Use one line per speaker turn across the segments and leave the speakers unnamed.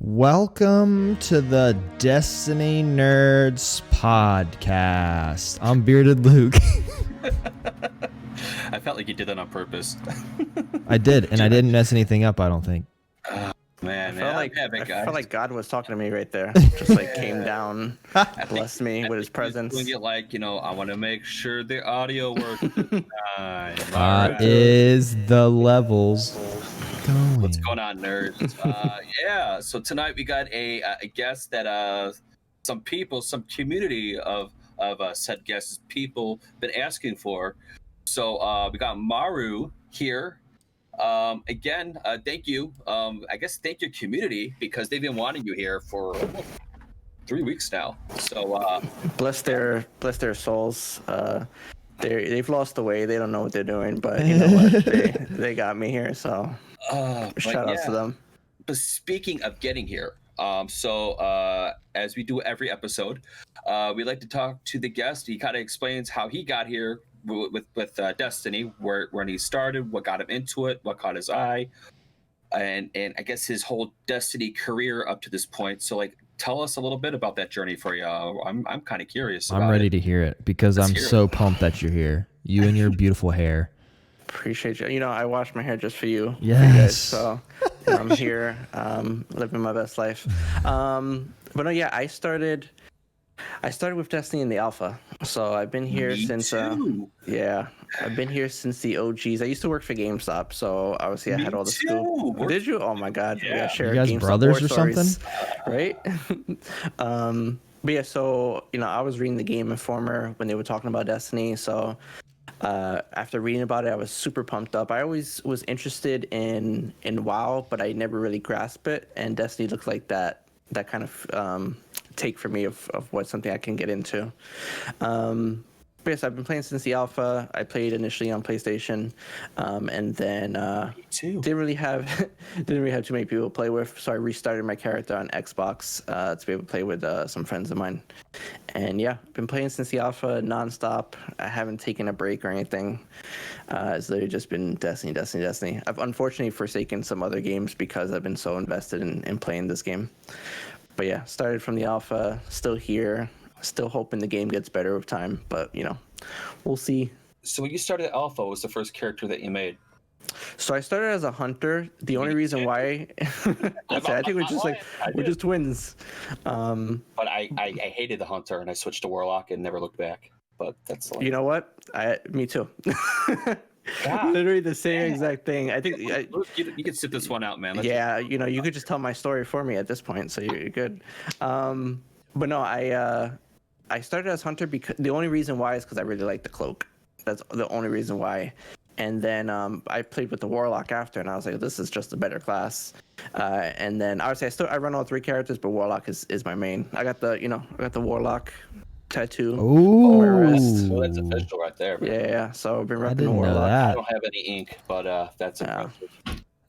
Welcome to the Destiny Nerds podcast. I'm Bearded Luke.
I felt like you did that on purpose.
I did, and I didn't mess anything up, I don't think.
Man,
I felt like God was talking to me right there. Just like came down, blessed me with his presence.
Doing it like, I want to make sure the audio works.
Is the levels going?
What's going on, nerds? Yeah, so tonight we got a guest that some community of said guests, people been asking for. So we got Maru here. Again, thank you. I guess thank your community because they've been wanting you here for 3 weeks now. So
bless their souls. They've lost the way. They don't know what they're doing, but you know what? they got me here. So shout outs to them.
But speaking of getting here, as we do every episode, we like to talk to the guest. He kind of explains how he got here with Destiny, when he started, what got him into it, what caught his eye, and I guess his whole Destiny career up to this point. So, like, tell us a little bit about that journey for you. I'm kind of curious.
I'm ready to hear it because I'm so pumped that you're here. You and your beautiful hair.
Appreciate you. I washed my hair just for you.
Yes.
For you guys, so I'm here, living my best life. But no, yeah, I started with Destiny in the alpha, so I've been here since I've been here since the OGs. I used to work for GameStop, so obviously I had all the scoop. Did you? Oh my God,
yeah.
We got shared
you guys
GameStop
brothers or
stories,
something,
right? But yeah, so I was reading the Game Informer when they were talking about Destiny, so after reading about it, I was super pumped up. I always was interested in WoW, but I never really grasped it, and Destiny looked like that kind of take for me of what's something I can get into. But yes, I've been playing since the alpha. I played initially on PlayStation, and then didn't really have too many people to play with, so I restarted my character on Xbox to be able to play with some friends of mine. And yeah, been playing since the alpha nonstop. I haven't taken a break or anything. It's literally just been Destiny. I've unfortunately forsaken some other games because I've been so invested in playing this game. But yeah, started from the alpha, still here, still hoping the game gets better with time, but we'll see.
So when you started alpha, what was the first character that you made?
So I started as a hunter. The only reason why I think we're just twins.
But I hated the hunter and I switched to warlock and never looked back. But that's
you know what? Me too. Yeah. Literally the same exact thing. I think
you can sit this one out, man.
You could just tell my story for me at this point, so you're good. But no, I started as hunter because the only reason why is because I really like the cloak. That's the only reason why. And then I played with the warlock after, and I was like, this is just a better class. And then obviously I run all three characters, but warlock is my main. I got the warlock tattoo on my wrist.
Well, that's official right there, man.
Yeah. So I've been repping
the
warlock.
I don't have any ink, but that's impressive.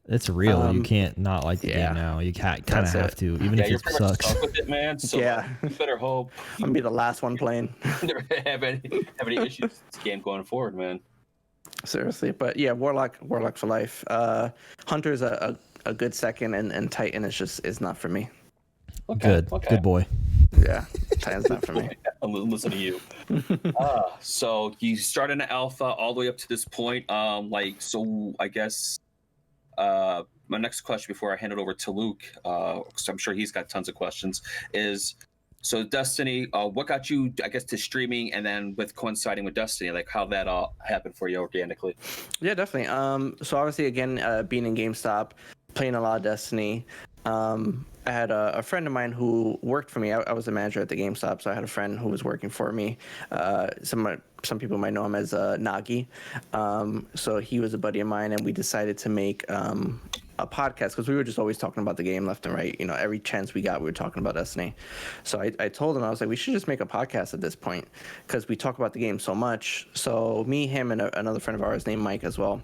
It's real. You can't not like the game now. You kind of have to, even if it sucks.
Stuck with it, man. So you better hope
I'm gonna be the last one playing.
Never have any issues with this game going forward, man.
Seriously, but yeah, warlock for life. Hunter's a good second, and Titan is not for me.
Okay. Good boy.
Yeah, Titan's not for me.
I'm listening to you. So you started in alpha all the way up to this point. So I guess my next question before I hand it over to Luke, because I'm sure he's got tons of questions, is so Destiny. What got you, I guess, to streaming, and then with coinciding with Destiny, like how that all happened for you organically?
Yeah, definitely. So obviously, again, being in GameStop, playing a lot of Destiny. I had a friend of mine who worked for me. I was a manager at the GameStop, so I had a friend who was working for me. Some people might know him as Nagi. So he was a buddy of mine, and we decided to make a podcast because we were just always talking about the game left and right. Every chance we got, we were talking about Destiny. So I told him, I was like, we should just make a podcast at this point because we talk about the game so much. So me, him, and another friend of ours named Mike as well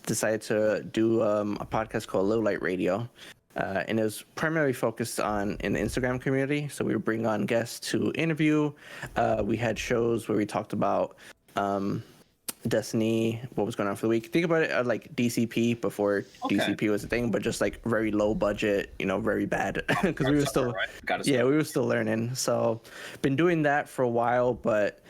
decided to do a podcast called Low Light Radio. And it was primarily focused in the Instagram community. So we would bring on guests to interview. We had shows where we talked about Destiny, what was going on for the week. Think about it like DCP before DCP was a thing, but just like very low budget, very bad because we were still, we were still learning. So been doing that for a while, but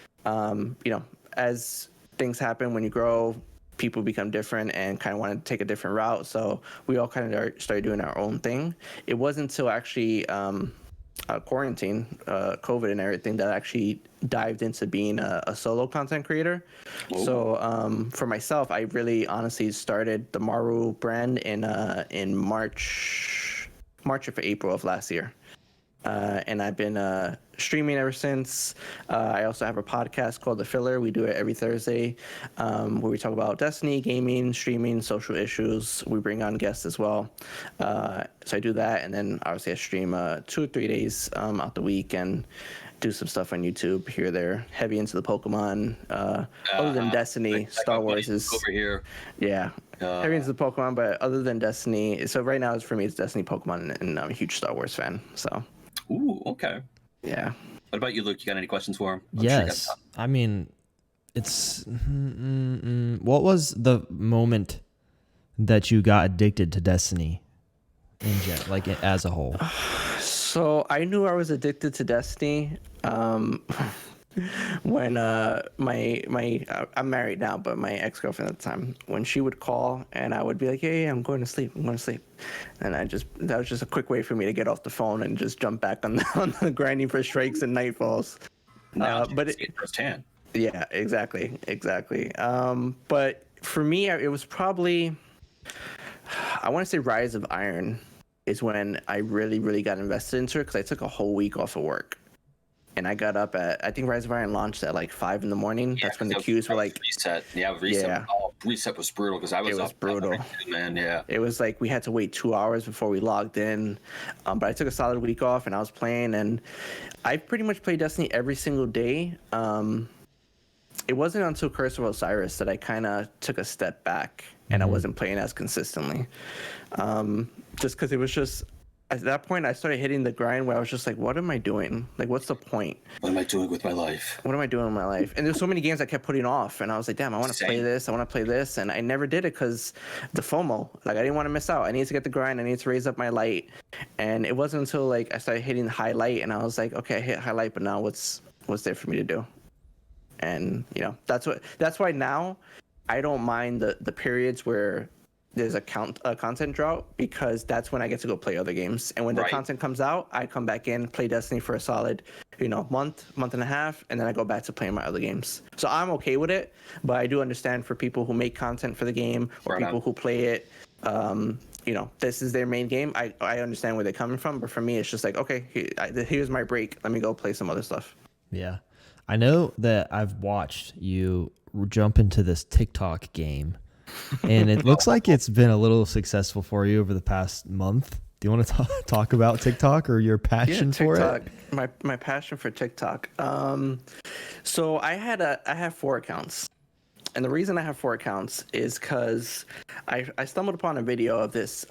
as things happen when you grow, people become different and kind of want to take a different route. So we all kind of started doing our own thing. It wasn't until actually quarantine, COVID and everything that I actually dived into being a solo content creator. Whoa. So for myself, I really honestly started the Maru brand in March or April of last year. And I've been streaming ever since. I also have a podcast called The Filler. We do it every Thursday, where we talk about Destiny, gaming, streaming, social issues. We bring on guests as well. So I do that, and then obviously I stream 2 or 3 days out the week and do some stuff on YouTube here or there. Heavy into the Pokemon. Other than Destiny, Star Wars is
over here.
Yeah. Heavy into the Pokemon, but other than Destiny, so right now for me it's Destiny, Pokemon, and I'm a huge Star Wars fan. So.
Ooh, okay.
Yeah.
What about you, Luke? You got any questions for him?
Yes. I mean, it's what was the moment that you got addicted to Destiny like as a whole?
So I knew I was addicted to Destiny when I'm married now, but my ex-girlfriend at the time, when she would call and I would be like, yeah, I'm going to sleep, and that was just a quick way for me to get off the phone and just jump back on the grinding for strikes and nightfalls. But it
firsthand.
Yeah, exactly. But for me, it was probably, I want to say Rise of Iron is when I really, really got invested into it, because I took a whole week off of work. And I got up at, I think Rise of Iron launched at like 5 in the morning. Yeah, that's when the queues were like
reset. Yeah, reset. Yeah. Oh, reset was brutal because I was. It was brutal, man. Yeah.
It was like we had to wait 2 hours before we logged in. But I took a solid week off and I was playing, and I pretty much played Destiny every single day. It wasn't until Curse of Osiris that I kind of took a step back and I wasn't playing as consistently. Just because it was just. At that point, I started hitting the grind where I was just like, what am I doing? Like, what's the point?
What am I doing with my life?
And there's so many games I kept putting off. And I was like, damn, I want to play this. I want to play this. And I never did it because the FOMO. Like, I didn't want to miss out. I needed to get the grind. I needed to raise up my light. And it wasn't until, like, I started hitting highlight. And I was like, okay, I hit highlight, but now what's there for me to do? And, that's why now I don't mind the periods where there's a content drought, because that's when I get to go play other games. And when the content comes out, I come back in, play Destiny for a solid, month and a half, and then I go back to playing my other games. So I'm okay with it, but I do understand for people who make content for the game or people who play it, this is their main game. I understand where they're coming from, but for me, it's just like, okay, here's my break. Let me go play some other stuff.
Yeah. I know that I've watched you jump into this TikTok game. And it looks like it's been a little successful for you over the past month. Do you want to talk about TikTok or your passion for it?
My passion for TikTok. So I have 4 accounts. And the reason I have 4 accounts is because I stumbled upon a video of this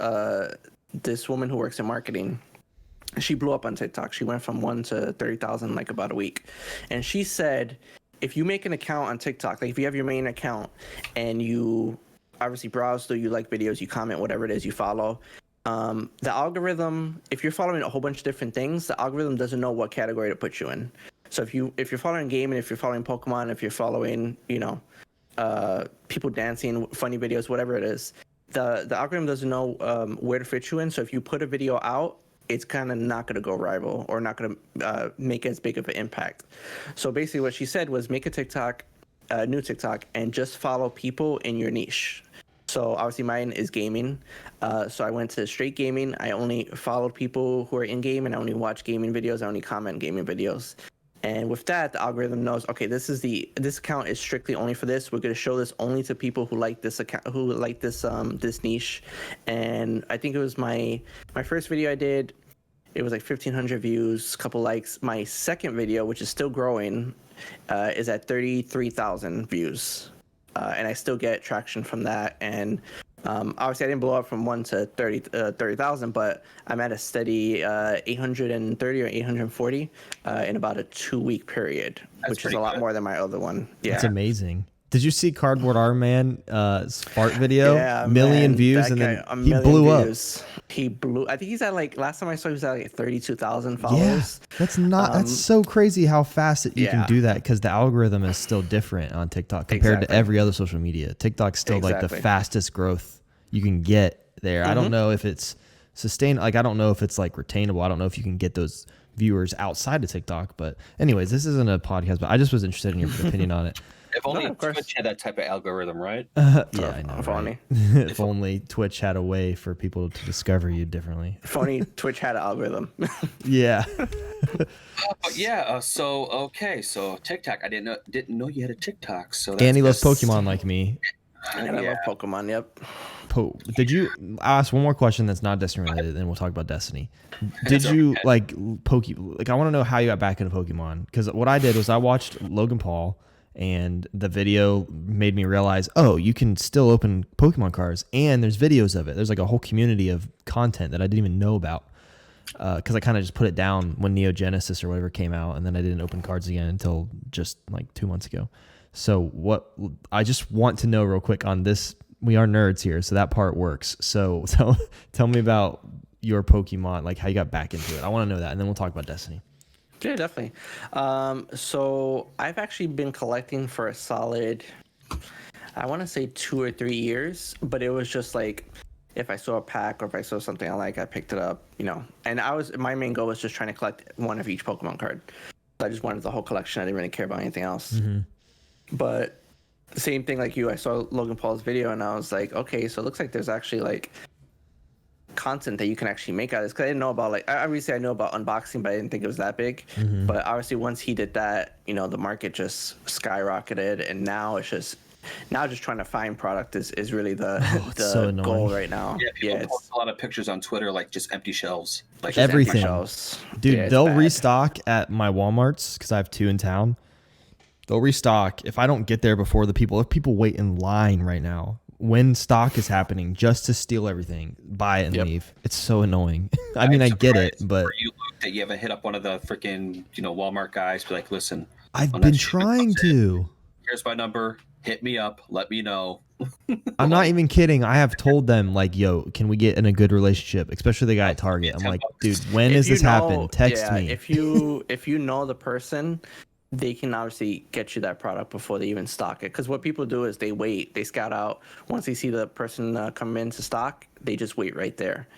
woman who works in marketing. She blew up on TikTok. She went from 1 to 30,000 like about a week. And she said, if you make an account on TikTok, like if you have your main account and you obviously browse through, you like videos, you comment, whatever it is you follow, the algorithm, if you're following a whole bunch of different things, the algorithm doesn't know what category to put you in. So if you're following gaming, if you're following Pokemon, if you're following, people dancing, funny videos, whatever it is, the algorithm doesn't know where to fit you in. So if you put a video out, it's kind of not going to go rival or not going to make as big of an impact. So basically what she said was make a TikTok, new TikTok, and just follow people in your niche. So obviously mine is gaming. So I went to straight gaming. I only followed people who are in game, and I only watch gaming videos. I only comment gaming videos. And with that, the algorithm knows, okay, this account is strictly only for this. We're going to show this only to people who like this account, who like this niche. And I think it was my first video I did. It was like 1,500 views, a couple likes. My second video, which is still growing, is at 33,000 views. And I still get traction from that. And obviously, I didn't blow up from 1 to 30,000, but I'm at a steady 830 or 840 in about a 2-week period, which is a lot more than my other one. Yeah,
that's amazing. Did you see Cardboard Arm Man fart video?
Yeah,
million
man,
views,
that
and
guy,
then
a
he
million
blew up.
views. He blew. I think he's at like last time I saw he was at like 32,000
Yeah,
followers.
that's so crazy how fast you can
Yeah.
do that, because the algorithm is still different on TikTok compared to
Exactly.
every other social media. TikTok's still like the
Exactly.
fastest growth you can get there. I don't know if it's sustained. Like, I don't know if it's like retainable. I don't know if you can get those viewers outside of TikTok. But anyways, this isn't a podcast, but I just was interested in your opinion on it.
If only
of course.
Twitch had that type of algorithm, right?
Yeah, I know.
If
Right?
only.
If only Twitch had a way for people to discover you differently.
If only Twitch had an algorithm.
Yeah.
But yeah, so TikTok. I didn't know you had a TikTok. So that's,
And he loves Pokemon like me.
And I love Pokemon. Yep.
Did you ask one more question that's not Destiny related, then we'll talk about Destiny? Did you like I want to know how you got back into Pokemon, because what I did was I watched Logan Paul, and the video made me realize, oh, you can still open Pokemon cards, and there's videos of it. There's like a whole community of content that I didn't even know about, because I kind of just put it down when Neo Genesis or whatever came out, and then I didn't open cards again until just like 2 months ago. So what I just want to know real quick on this, we are nerds here, so that part works. So tell me about your Pokemon, like how you got back into it. I want to know that, and then we'll talk about Destiny.
Yeah, definitely. So I've actually been collecting for a solid, I want to say 2 or 3 years, but it was just like, if I saw a pack or if I saw something I like, I picked it up, and my main goal was just trying to collect one of each Pokemon card. So I just wanted the whole collection. I didn't really care about anything else. But same thing like you, I saw Logan Paul's video and I was like, okay, so it looks like there's actually like content that you can actually make out of this, because I didn't know about, like, obviously I know about unboxing, but I didn't think it was that big. But obviously once he did that, the market just skyrocketed, and now just trying to find product is really the
so
goal right now.
Yeah, people post a lot of pictures on Twitter, like just empty shelves, like
just empty
everything.
shelves.
Dude,
Yeah, it's
they'll
bad.
restock at my Walmarts, because I have 2 in town. They'll restock if I don't get there before the people. If people wait in line right now when stock is happening just to steal everything, buy it and leave. It's so annoying. I mean, I get it, but
for you, Luke, that you haven't hit up one of the freaking Walmart guys, be like, listen,
I've been trying to.
Here's my number. Hit me up. Let me know.
I'm not even kidding. I have told them, like, yo, can we get in a good relationship? Especially the guy at Target. I'm like, dude, when does this happen? Text me.
If you know the person, they can obviously get you that product before they even stock it. Because what people do is they wait, they scout out. Once they see the person come into stock, they just wait right there,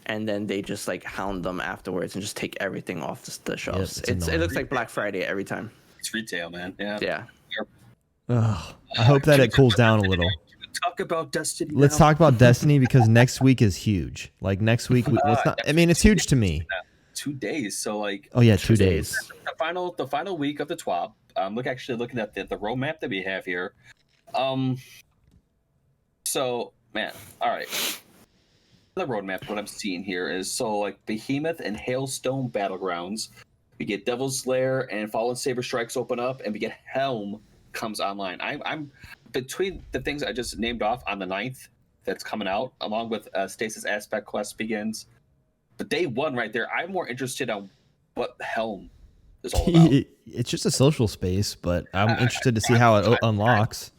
and then they just like hound them afterwards and just take everything off the shelves.
Yep,
it looks like Black Friday every time.
It's retail, man.
Yeah.
Ugh, I hope that it cools down a little.
Talk about Destiny.
Let's talk about Destiny, because next week is huge. Like next week, I mean, it's huge to me.
2 days, so like.
Oh yeah, 2 days.
The final week of the TWAB. Looking at the roadmap that we have here. So man, all right. The roadmap, what I'm seeing here is like Behemoth and Hailstone Battlegrounds. We get Devil's Lair and Fallen Saber Strikes open up, and we get Helm comes online. I'm between the things I just named off on the 9th that's coming out, along with Stasis Aspect Quest begins. But day 1 right there, I'm more interested on what Helm is all about.
It's just a social space, but I'm interested to see how it unlocks.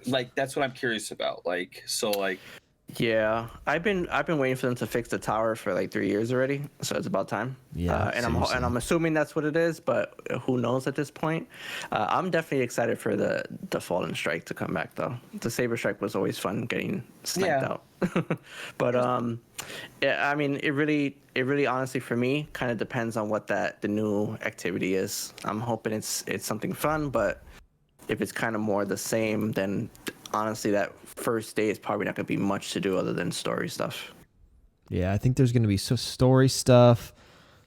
Like, that's what I'm curious about. Like, so like.
Yeah, I've been waiting for them to fix the tower for like 3 years already, so it's about time.
Yeah,
and I'm assuming that's what it is, but who knows at this point? I'm definitely excited for the Fallen Strike to come back though. The Saber Strike was always fun getting sniped out, but yeah, I mean, it really honestly for me kind of depends on what the new activity is. I'm hoping it's something fun, but if it's kind of more the same, then honestly, that first day is probably not going to be much to do other than story stuff.
Yeah, I think there's going to be story stuff,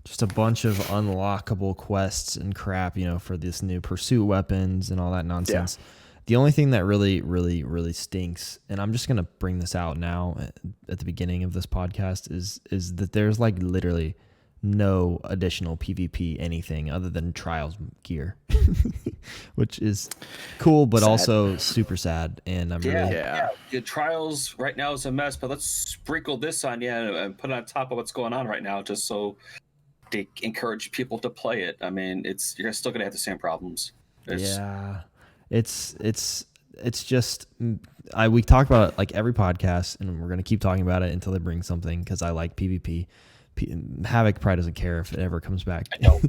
just a bunch of unlockable quests and crap, for this new pursuit weapons and all that nonsense. Yeah. The only thing that really, really, really stinks, and I'm just going to bring this out now at the beginning of this podcast, is that there's like literally no additional PvP anything other than Trials gear, which is cool, but sad. Also super sad. And I'm
the Trials right now is a mess, but let's sprinkle this on and put it on top of what's going on right now, just so they encourage people to play it. I mean, you're still gonna have the same problems.
It's it's just we talk about it like every podcast, and we're gonna keep talking about it until they bring something because I like PvP. Havoc probably doesn't care if it ever comes back.
I know.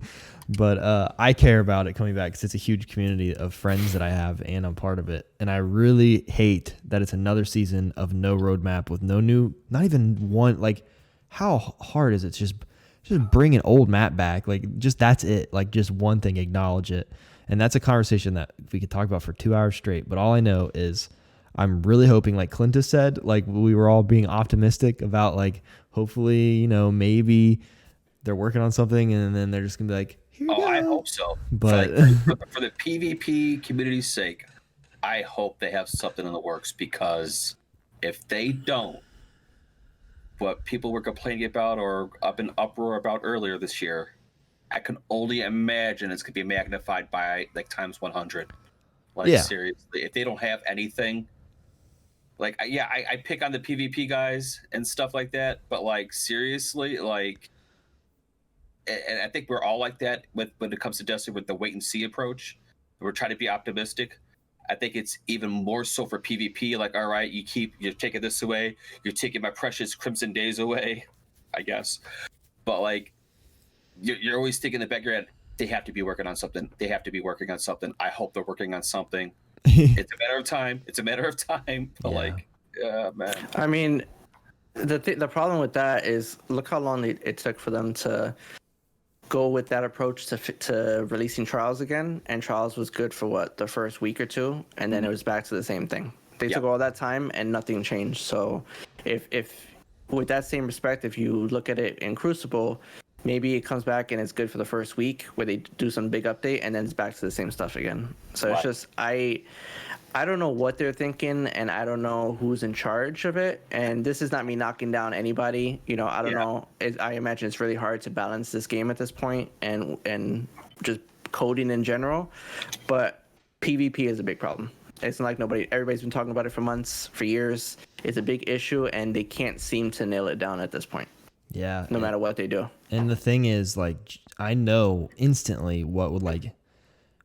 But I care about it coming back because it's a huge community of friends that I have, and I'm part of it. And I really hate that it's another season of no roadmap with no new, not even one. Like, how hard is it to just bring an old map back? Like, just that's it. Like, just one thing, acknowledge it. And that's a conversation that we could talk about for 2 hours straight. But all I know is I'm really hoping, like Clint has said, like we were all being optimistic about, like, hopefully, you know, maybe they're working on something and then they're just gonna be like, here you go.
I hope so.
But
for the PvP community's sake, I hope they have something in the works, because if they don't, what people were complaining about or up in uproar about earlier this year, I can only imagine it's gonna be magnified by like times 100. Like,
yeah,
seriously, if they don't have anything, like, yeah, I pick on the PvP guys and stuff like that, but like, seriously, like, and I think we're all like that when it comes to Destiny, with the wait and see approach. We're trying to be optimistic. I think it's even more so for PvP. Like, all right, you're taking this away, you're taking my precious Crimson Days away, I guess. But like, you're always thinking in the back of your head, they have to be working on something. They have to be working on something. I hope they're working on something. It's a matter of time. It's a matter of time. But
yeah.
like, yeah, man.
I mean, the problem with that is, look how long it took for them to go with that approach to releasing Trials again. And Trials was good for what, the first week or two, and then it was back to the same thing. They took all that time and nothing changed. So if with that same respect, if you look at it in Crucible, maybe it comes back and it's good for the first week where they do some big update, and then it's back to the same stuff again. So it's just, I don't know what they're thinking, and I don't know who's in charge of it. And this is not me knocking down anybody. You know, I don't know. I imagine it's really hard to balance this game at this point, and just coding in general. But PvP is a big problem. It's not like everybody's been talking about it for months, for years. It's a big issue, and they can't seem to nail it down at this point.
Yeah.
No matter what they do.
And the thing is, like, I know instantly what would, like,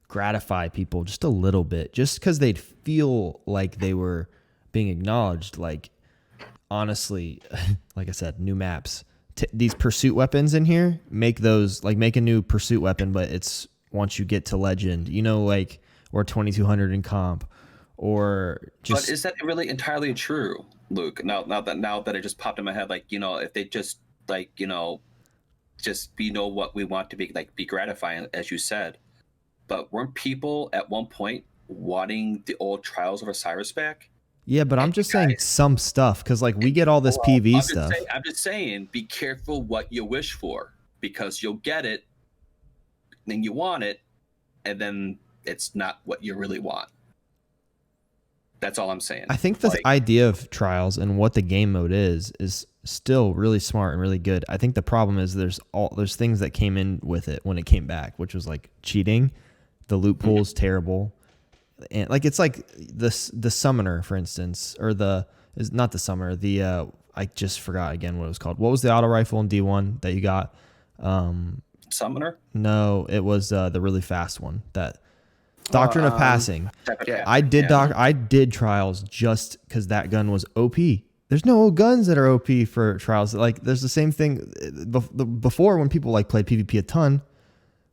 gratify people just a little bit, just because they'd feel like they were being acknowledged. Like, honestly, like I said, new maps. These pursuit weapons in here, make a new pursuit weapon, but it's once you get to legend, you know, like, or 2200 in comp, or just.
But is that really entirely true, Luke? Now that it just popped in my head, like, you know, if they just, like, you know, just, you know, what we want to be, like, be gratifying, as you said. But weren't people at one point wanting the old Trials of Osiris back?
Yeah, but I'm just saying some stuff, because, like, we get all this PV stuff.
I'm just saying, be careful what you wish for, because you'll get it, then you want it, and then it's not what you really want. That's all I'm saying.
I think the idea of Trials and what the game mode is still really smart and really good. I think the problem is there's things that came in with it when it came back, which was like cheating. The loot pool is terrible, and like, it's like the summoner, for instance, or not the summoner. I just forgot again what it was called. What was the auto rifle in D1 that you got?
Summoner?
No, it was the really fast one. That Doctrine of Passing.
Yeah.
I did Trials just because that gun was OP. There's no guns that are OP for Trials. Like, there's the same thing before, when people, like, played PvP a ton.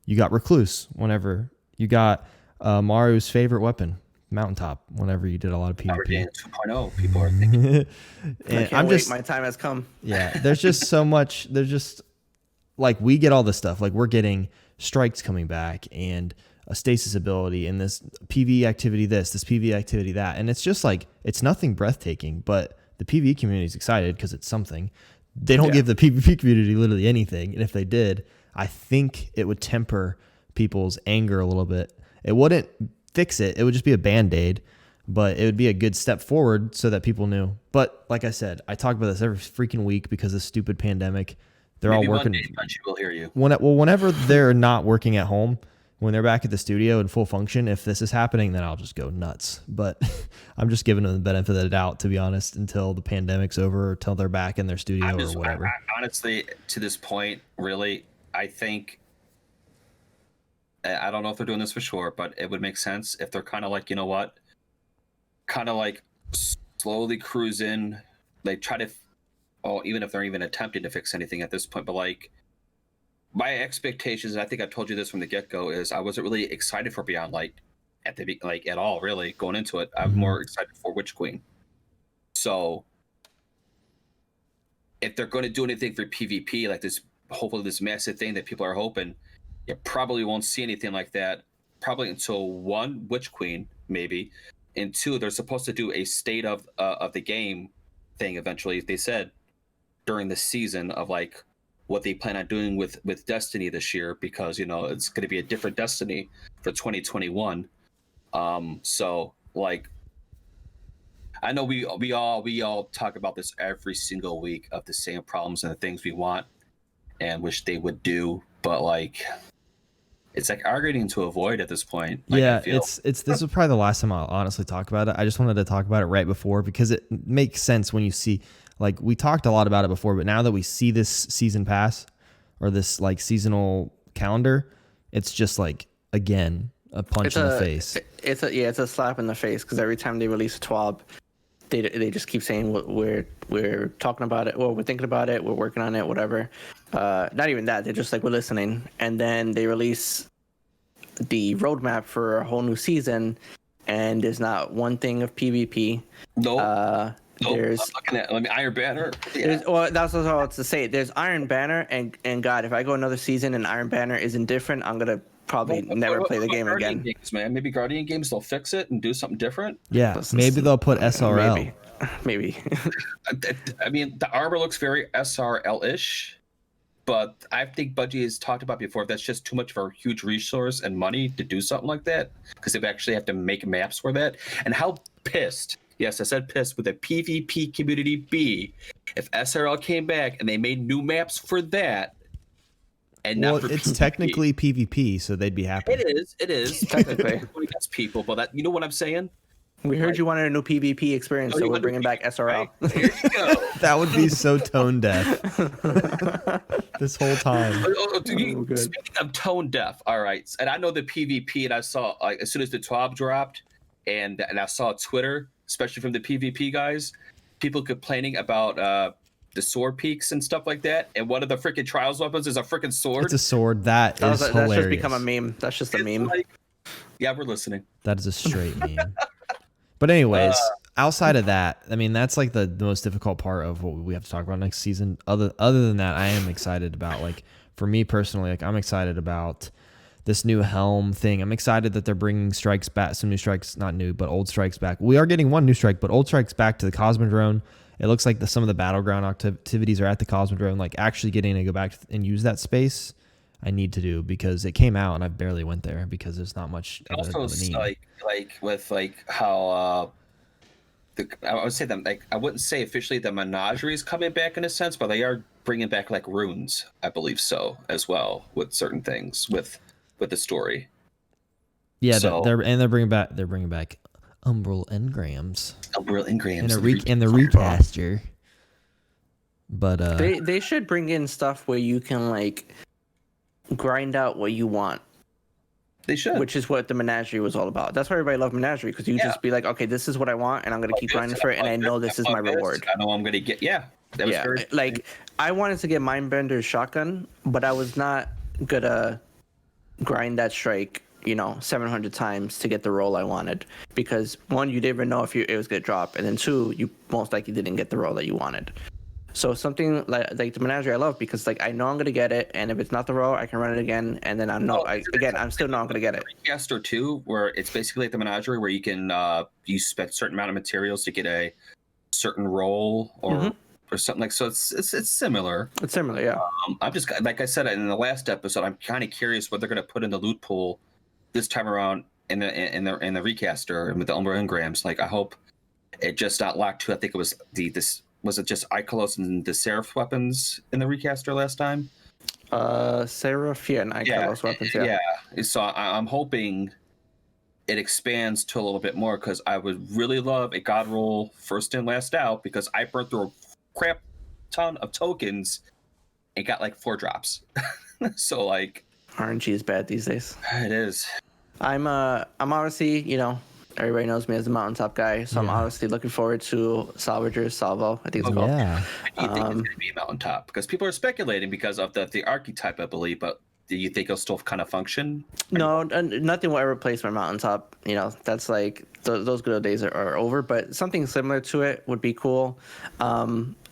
You got Recluse whenever you got Maru's favorite weapon, Mountaintop, whenever you did a lot of PvP.
2.0, people are thinking.
And my time has come.
Yeah, there's just so much. There's just, like, we get all this stuff. Like, we're getting strikes coming back, and a stasis ability, and this PvE activity this PvE activity that. And it's just, like, it's nothing breathtaking, but the PvE community is excited because it's something. They don't give the PvP community literally anything. And if they did, I think it would temper people's anger a little bit. It wouldn't fix it. It would just be a Band-Aid, but it would be a good step forward so that people knew. But like I said, I talk about this every freaking week because of the stupid pandemic. They're all working.
One day, Punchy will hear you.
Whenever they're not working at home, when they're back at the studio in full function, if this is happening, then I'll just go nuts. But I'm just giving them the benefit of the doubt, to be honest, until the pandemic's over, or until they're back in their studio or whatever.
Honestly, to this point, really, I think, I don't know if they're doing this for sure, but it would make sense if they're kind of like, you know what? kind of like slowly cruise in, like try to, oh, even if they're even attempting to fix anything at this point, but like my expectations, and I think I told you this from the get go, is I wasn't really excited for Beyond Light at all, really going into it. I'm more excited for Witch Queen. So if they're going to do anything for PvP, like this, hopefully this massive thing that people are hoping, you probably won't see anything like that probably until one, Witch Queen maybe, and two, they're supposed to do a state of the game thing eventually. They said during the season of like what they plan on doing with Destiny this year, because it's going to be a different Destiny for 2021. So like, I know we all talk about this every single week of the same problems and the things we want and wish they would do, but like it's like arguing to avoid at this point. Like,
yeah,
I feel.
it's this is probably the last time I'll honestly talk about it. I just wanted to talk about it right before because it makes sense when you see, like, we talked a lot about it before, but now that we see this season pass or this like seasonal calendar, it's just like, again, a punch in the face.
It's a slap in the face because every time they release a TWAB, they just keep saying we're talking about it, or we're thinking about it, we're working on it, whatever. Not even that, they're just like, we're listening, and then they release the roadmap for a whole new season, and there's not one thing of PvP.
Nope.
There's
I'm looking at Iron Banner. Yeah.
Well, that's what I was to say. There's Iron Banner, and God, if I go another season and Iron Banner isn't different, I'm gonna probably never play the game
Guardian
again.
Games, man. Maybe Guardian Games, they'll fix it and do something different.
Yeah, maybe they'll put SRL.
Maybe.
I mean, the armor looks very SRL-ish, but I think Bungie has talked about before, that's just too much of a huge resource and money to do something like that, because they actually have to make maps for that. And how pissed, yes, I said pissed, with the PvP community be if SRL came back and they made new maps for that. And
well,
not for
it's
PvP.
technically PvP, so they'd be happy.
It is
Technically.
Against people, but that, you know what I'm saying?
We heard you wanted a new PvP experience, so we're bringing back SRL.
Right? There you go.
That would be so tone deaf this whole time.
Speaking of tone deaf, all right, and I know the PvP, and I saw as soon as the TWAB dropped, and I saw Twitter, especially from the PvP guys, people complaining about the sword peaks and stuff like that, and one of the freaking trials weapons is a freaking sword.
It's a sword. That's hilarious.
That's just become a meme. That's just a meme.
Like, yeah, we're listening.
That is a straight meme. But anyways, outside of that, I mean, that's like the most difficult part of what we have to talk about next season. Other than that, I am excited about, like, for me personally, like, I'm excited about this new helm thing. I'm excited that they're bringing strikes back, some new strikes, not new, but old strikes back. We are getting one new strike, but old strikes back to the Cosmodrome. It looks like some of the battleground activities are at the Cosmodrome. Like, actually getting to go back and use that space, I need to do, because it came out and I barely went there because there's not much of a need.
like with like how I would say them, like, I wouldn't say officially the menagerie is coming back in a sense, but they are bringing back like runes, I believe so, as well, with certain things with the story.
Yeah,
so,
they're bringing back Umbral Engrams. In the recaster. But
they should bring in stuff where you can like grind out what you want.
They should.
Which is what the menagerie was all about. That's why everybody loved menagerie, because you just be like, okay, this is what I want, and I'm gonna keep grinding for it, and I know this is my reward.
I know I'm gonna get. Yeah, that was very.
Like, I wanted to get Mindbender's shotgun, but I was not gonna grind that strike, 700 times to get the roll I wanted, because one, you didn't know if it was gonna drop, and then two, you most likely didn't get the roll that you wanted. So something like the menagerie I love, because like I know I'm gonna get it, and if it's not the roll, I can run it again, and then I'm still know I'm gonna get it.
Recaster 2, where it's basically like the menagerie, where you can you spend a certain amount of materials to get a certain roll or something like. So it's similar.
It's similar, yeah.
I'm just, like I said in the last episode, I'm kind of curious what they're gonna put in the loot pool this time around in the recaster and with the Umbra Engrams. Like, I hope it just not locked to. I think it was was it just Icolos and the Seraph weapons in the recaster last time?
Seraph, and Icolos weapons, yeah.
So I'm hoping it expands to a little bit more, because I would really love a God roll first in, last out, because I burnt through a crap ton of tokens and got like 4 drops. So like,
RNG is bad these days.
it is.
I'm obviously, Everybody knows me as a mountaintop guy, so I'm honestly looking forward to Salvager's Salvo, I think it's called.
Yeah.
Do you think it's going to be mountaintop? Because people are speculating because of the archetype, I believe, but do you think it'll still kind of function?
No, nothing will ever replace my mountaintop. You know, that's like those good old days are over. But something similar to it would be cool.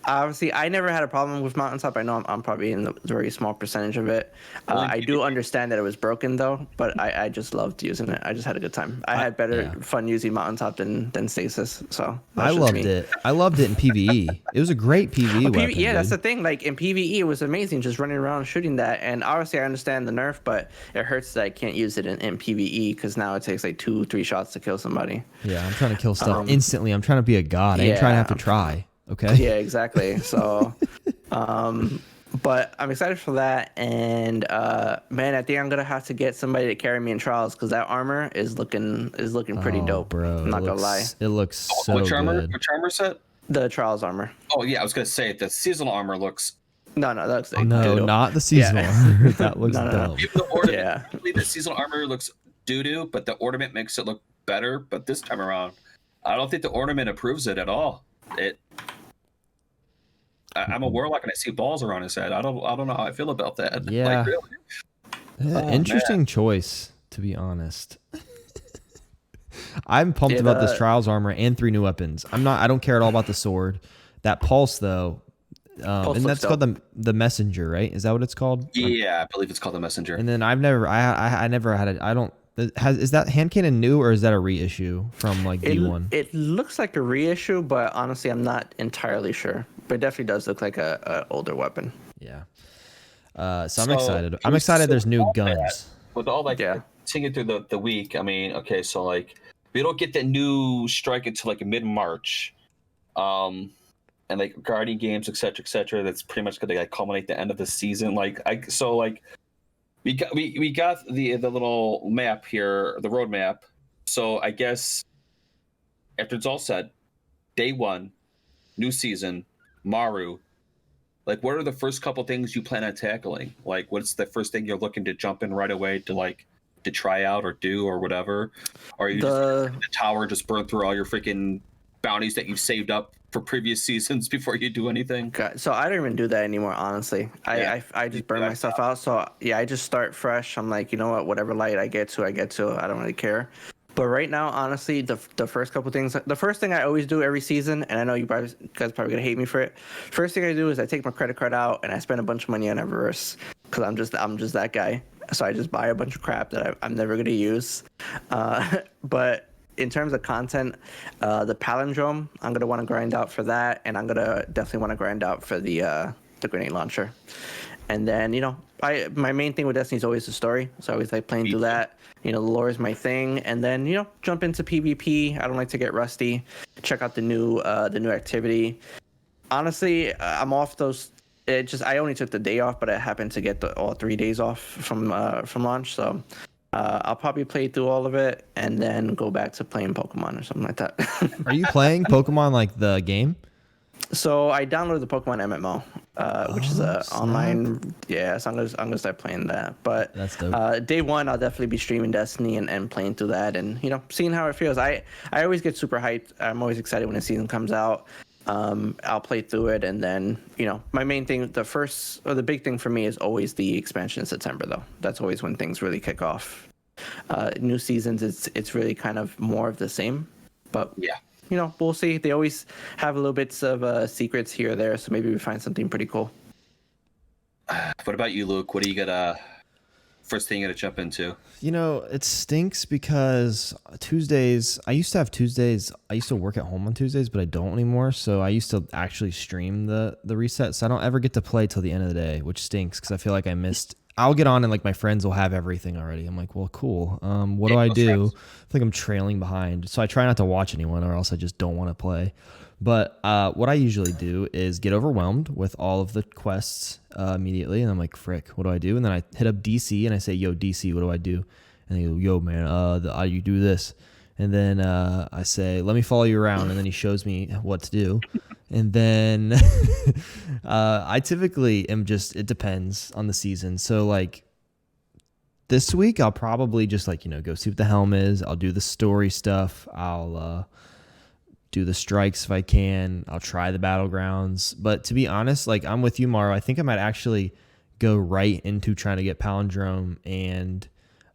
Obviously, I never had a problem with mountaintop. I know I'm probably in a very small percentage of it. I do understand that it was broken though, but I just loved using it. I just had a good time. I had better fun using mountaintop than stasis. So
I loved it. I loved it in PvE. It was a great PvE weapon.
Yeah,
dude.
that's the thing. Like in PvE, it was amazing just running around shooting that. And obviously, I understand the nerf, but it hurts that I can't use it in PvE because now it takes like 2-3 shots to kill somebody.
Yeah, I'm trying to kill stuff instantly. I'm trying to be a god. I ain't trying to have to try. Okay.
Yeah, exactly. So, but I'm excited for that. And man, I think I'm gonna have to get somebody to carry me in trials because that armor is looking pretty dope,
bro.
I'm not gonna lie.
It looks so
Which armor?
good.
Which armor set?
The trials armor.
Oh yeah, I was gonna say the seasonal armor looks.
No, that's
not the seasonal armor. That looks dumb.
Even the ornament, I believe the seasonal armor looks doo-doo, but the ornament makes it look better. But this time around, I don't think the ornament improves it at all. I'm a warlock and I see balls around his head. I don't know how I feel about that.
Yeah.
Like, really?
Interesting choice, to be honest. I'm pumped about this trials armor and 3 new weapons. I don't care at all about the sword. That pulse though, and that's called the messenger, right? Is that what it's called?
Yeah, I believe it's called the messenger.
And then I never had it. I don't. Is that hand cannon new or is that a reissue from like D1?
It looks like a reissue, but honestly, I'm not entirely sure. But it definitely does look like a older weapon.
Yeah. So I'm excited. I'm excited. There's new guns.
With all continuing through the week. I mean, okay, so like we don't get the new strike until like mid-March, and like Guardian games, etc. That's pretty much going to like culminate the end of the season. We got the little map here, the roadmap. So I guess after it's all said, day 1, new season, Maru. Like, what are the first couple things you plan on tackling? Like, what's the first thing you're looking to jump in right away to try out or do or whatever? Or are you just in the tower, just burn through all your freaking bounties that you've saved up for previous seasons before you do anything?
So I don't even do that anymore, honestly. I just burn myself out. So yeah, I just start fresh. I'm like, you know what, whatever light I get to. I don't really care. But right now, honestly, the first couple things, the first thing I always do every season, and I know you guys probably gonna hate me for it. First thing I do is I take my credit card out and I spend a bunch of money on Eververse because I'm just that guy. So I just buy a bunch of crap that I'm never gonna use. But in terms of content, the palindrome, I'm gonna want to grind out for that, and I'm gonna definitely want to grind out for the grenade launcher. And then, you know, my main thing with Destiny is always the story. So I always like playing through that. You know, the lore is my thing. And then, you know, jump into PvP. I don't like to get rusty. Check out the new activity. Honestly, I'm off those. I only took the day off, but I happened to get all 3 days off from launch. So I'll probably play through all of it and then go back to playing Pokemon or something like that.
Are you playing Pokemon like the game?
So I downloaded the Pokemon MMO, which is online. Yeah, so I'm gonna start playing that. But
that's dope.
Day 1, I'll definitely be streaming Destiny and playing through that, and you know, seeing how it feels. I always get super hyped. I'm always excited when the season comes out. I'll play through it, and then you know, my main thing, the big thing for me is always the expansion in September, though. That's always when things really kick off. New seasons, it's really kind of more of the same, but
yeah.
You know, we'll see. They always have little bits of secrets here or there, so maybe we find something pretty cool.
What about you, Luke? What do you got? First thing you got to jump into?
You know, it stinks because Tuesdays. I used to have Tuesdays. I used to work at home on Tuesdays, but I don't anymore. So I used to actually stream the reset. So I don't ever get to play till the end of the day, which stinks because I feel like I missed. I'll get on and like my friends will have everything already. I'm like, well, cool. What do I do? I feel like I'm trailing behind. So I try not to watch anyone or else I just don't want to play. But what I usually do is get overwhelmed with all of the quests immediately. And I'm like, frick, what do I do? And then I hit up DC and I say, yo, DC, what do I do? And they go, yo, man, you do this. And then I say, let me follow you around. And then he shows me what to do. And then I typically am it depends on the season. So like this week I'll probably just like, go see what the helm is. I'll do the story stuff. I'll do the strikes if I can. I'll try the battlegrounds. But to be honest, like I'm with you, Maru. I think I might actually go right into trying to get palindrome and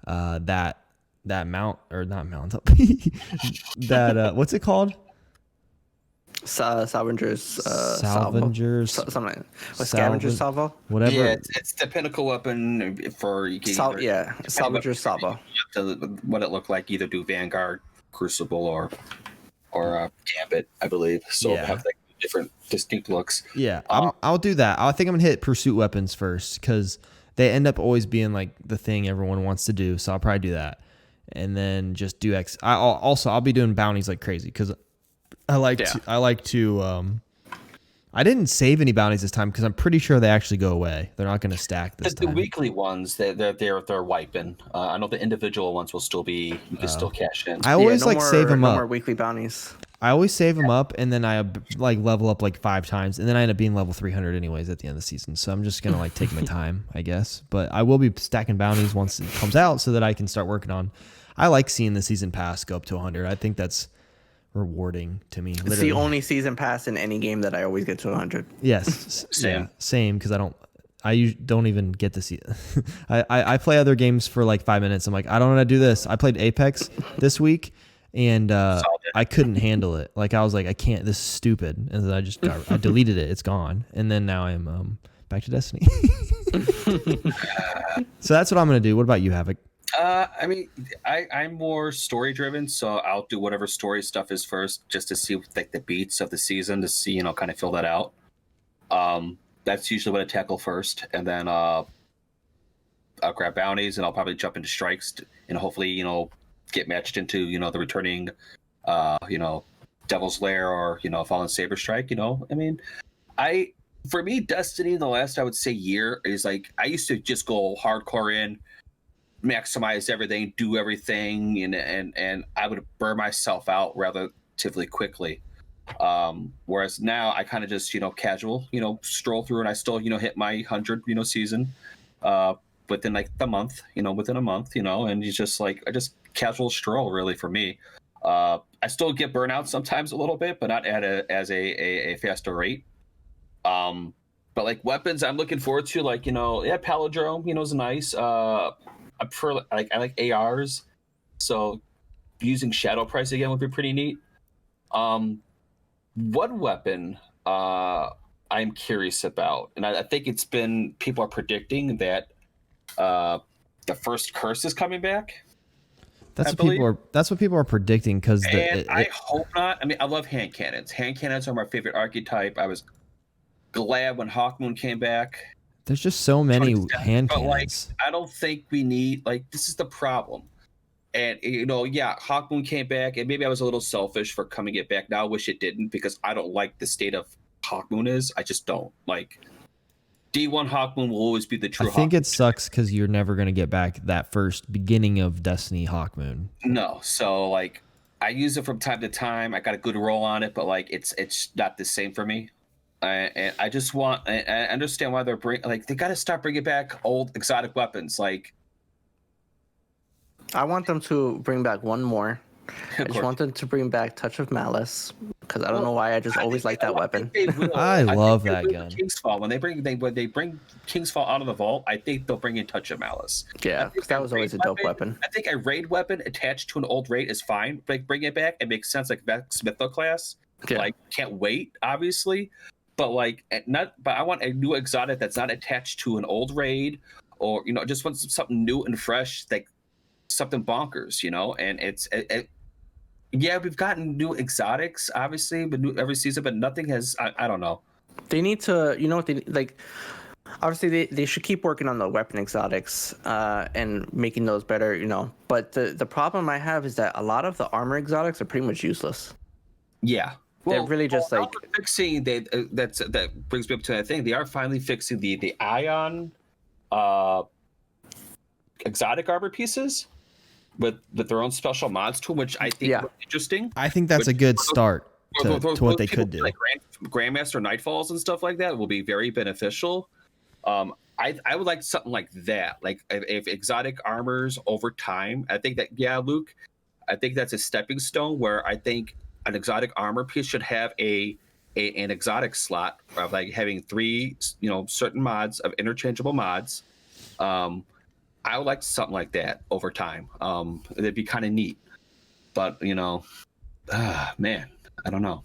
that mount or not mount up that what's it called?
Salvenger's something like Scavenger's salvo,
whatever.
Yeah, it's the pinnacle weapon for
Salvenger's salvo.
What it looked like, either do Vanguard, Crucible, or Gambit, I believe. So have like different distinct looks.
Yeah, I'll do that. I think I'm gonna hit pursuit weapons first because they end up always being like the thing everyone wants to do. So I'll probably do that, and then just do X. I'll be doing bounties like crazy because I like to. I didn't save any bounties this time because I'm pretty sure they actually go away. They're not going to stack this time.
The weekly ones, they're wiping. I know the individual ones will still be. You can still cash in.
I always save them up.
No more weekly bounties.
I always save them up, and then I like level up like 5 times, and then I end up being level 300 anyways at the end of the season. So I'm just gonna like take my time, I guess. But I will be stacking bounties once it comes out, so that I can start working on. I like seeing the season pass go up to 100. I think that's rewarding to me.
It's the only season pass in any game that I always get to 100.
Yes,
same.
Yeah, same. Because I don't even get to see it. I play other games for like 5 minutes. I'm like, I don't want to do this. I played Apex this week, and I couldn't handle it. Like I was like, I can't. This is stupid. And then I deleted it. It's gone. And then now I'm back to Destiny. So that's what I'm gonna do. What about you, Havoc?
I mean, I'm more story driven, so I'll do whatever story stuff is first, just to see like the beats of the season, to see, kind of fill that out. That's usually what I tackle first, and then I'll grab bounties, and I'll probably jump into strikes, and hopefully, get matched into, the returning, Devil's Lair or Fallen Saber Strike. I mean, for me, Destiny in the last, I would say, year is like I used to just go hardcore in, maximize everything, do everything, and I would burn myself out relatively quickly. Whereas now I kind of just casual, stroll through, and I still hit my 100 season within like the month, within a month, and it's just like I just casual stroll really for me. I still get burnout sometimes a little bit, but not at a faster rate. But like weapons, I'm looking forward to, like palindrome, is nice. I like ARs, so using Shadow Price again would be pretty neat. One weapon I'm curious about, and I think people are predicting that the first curse is coming back. That's what people are predicting, because I hope not. I mean, I love hand cannons. Hand cannons are my favorite archetype. I was glad when Hawkmoon came back.
There's just so many hand cannons.
Like, I don't think we need, like, this is the problem. And, Hawkmoon came back, and maybe I was a little selfish for coming it back. Now I wish it didn't, because I don't like the state of Hawkmoon is. I just don't. Like, D1 Hawkmoon will always be the true Hawkmoon.
I think it sucks because you're never going to get back that first beginning of Destiny Hawkmoon.
No. So, like, I use it from time to time. I got a good roll on it, but, like, it's not the same for me. And I just want, I understand why they got to start bringing back old exotic weapons. Like,
I want them to bring back one more. I just want them to bring back Touch of Malice, because I don't know why I just always like that weapon.
I love that gun.
Kingsfall, when they bring Kingsfall out of the vault, I think they'll bring in Touch of Malice.
Yeah, because that was always a dope weapon.
I think a raid weapon attached to an old raid is fine. Like, bring it back, it makes sense. Like Vex Mytho class, like, can't wait, obviously. But I want a new exotic that's not attached to an old raid, or just want something new and fresh, like something bonkers, And we've gotten new exotics, obviously, but every season, but nothing has. I don't know.
They need to, obviously they should keep working on the weapon exotics and making those better, But the problem I have is that a lot of the armor exotics are pretty much useless.
Yeah.
They're really just like
fixing. That brings me up to that thing. They are finally fixing the ion exotic armor pieces with their own special mods to them, which I think is interesting.
I think that's a good start to what they could do.
Like Grandmaster Nightfalls and stuff like that will be very beneficial. I I would like something like that. Like if exotic armors over time, I think that Luke, I think that's a stepping stone where I think an exotic armor piece should have an exotic slot of like having 3 certain mods of interchangeable mods. I would like something like that over time. It'd be kind of neat, but man, I don't know.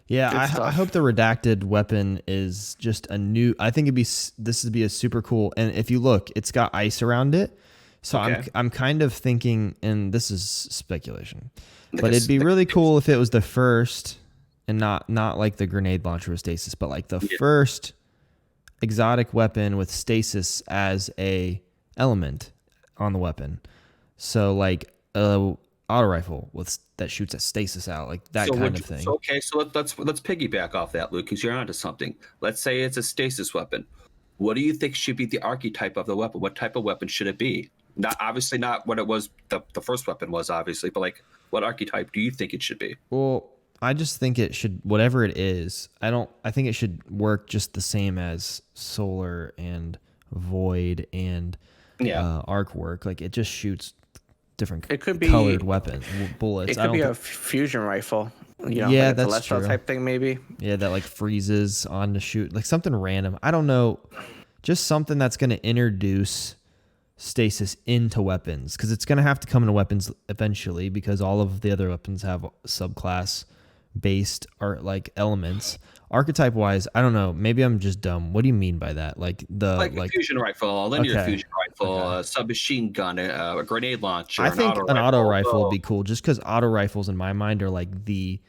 Yeah, I hope the redacted weapon is just a new. I think this would be a super cool. And if you look, it's got ice around it. So
Okay.
I'm kind of thinking, and this is speculation, but it'd be really cool if it was the first, and not like the grenade launcher with stasis, but like the first exotic weapon with stasis as a element on the weapon. So like a auto rifle that shoots a stasis out, like that kind of thing.
So let's piggyback off that, Luke, because you're onto something. Let's say it's a stasis weapon. What do you think should be the archetype of the weapon? What type of weapon should it be? Obviously not what it was. The first weapon was obviously, but like what archetype do you think it should be?
Well, I just think it should, whatever it is. I think it should work just the same as solar and void and arc work. Like it just shoots different. It could be colored weapon bullets.
It could be a fusion rifle.
Yeah,
like
that's true.
Type thing maybe.
Yeah, that like freezes on the shoot, like something random. I don't know, just something that's going to introduce stasis into weapons, because it's going to have to come into weapons eventually, because all of the other weapons have subclass based or like elements. Archetype wise, I don't know. Maybe I'm just dumb. What do you mean by that? Like
a fusion rifle, a linear fusion rifle, a submachine gun, a grenade launcher.
I think an auto rifle would be cool, just because auto rifles in my mind are like the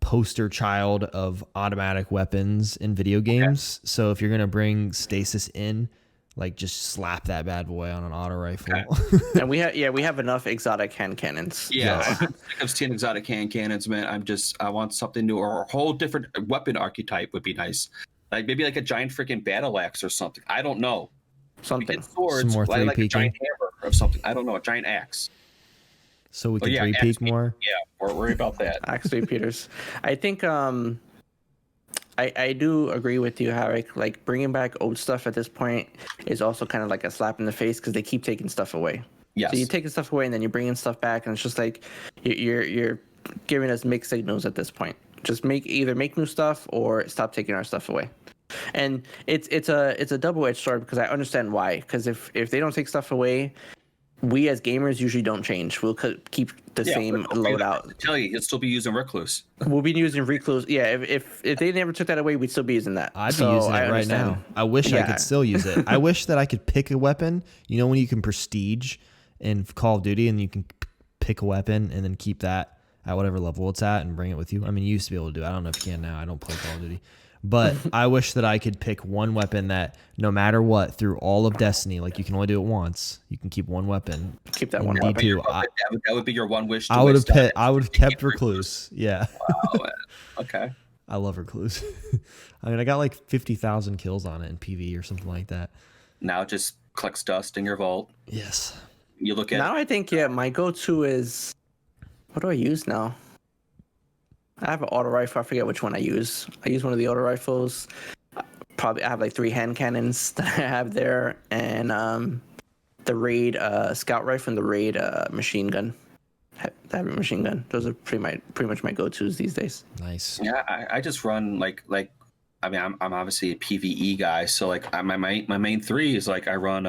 poster child of automatic weapons in video games. Okay. So if you're gonna bring stasis in, like just slap that bad boy on an auto rifle.
Okay. And we have enough exotic hand cannons.
Yeah, I've seen exotic hand cannons, man. I want something new, or a whole different weapon archetype would be nice. Like maybe like a giant freaking battle axe or something. I don't know.
Something.
Swords, some more like a giant hammer or something. I don't know, a giant axe.
So we can three-peak more?
Yeah, or worry about that.
Axe Peters. I think I do agree with you, Harrick. Like bringing back old stuff at this point is also kind of like a slap in the face, because they keep taking stuff away.
Yes.
So you're taking stuff away and then you're bringing stuff back, and it's just like you're giving us mixed signals at this point. Just either make new stuff or stop taking our stuff away. And it's a double-edged sword, because I understand why. Because if they don't take stuff away, we as gamers usually don't change. We'll keep the same loadout.
I tell you, you'll still be using Recluse.
We'll be using Recluse. Yeah, if they never took that away, we'd still be using that.
I'd be using it right now. I wish I could still use it. I wish that I could pick a weapon. You know when you can prestige in Call of Duty and you can pick a weapon and then keep that at whatever level it's at and bring it with you? I mean, you used to be able to do it. I don't know if you can now. I don't play Call of Duty. But I wish that I could pick one weapon that no matter what, through all of Destiny, like you can only do it once. You can keep one weapon.
Keep that one
weapon. That would be your one wish.
I would have kept Recluse. Yeah.
Wow. Okay.
I love Recluse. I mean, I got like 50,000 kills on it in PV or something like that.
Now it just collects dust in your vault.
Yes.
You look at
now. I think my go-to is, what do I use now? I have an auto rifle. I forget which one I use. I use one of the auto rifles. Probably I have like 3 hand cannons that I have there, and the raid scout rifle and the raid machine gun. The heavy machine gun. Those are pretty much my go-tos these days.
Nice.
Yeah, I just run like I mean I'm obviously a PvE guy, so like my main 3 is like I run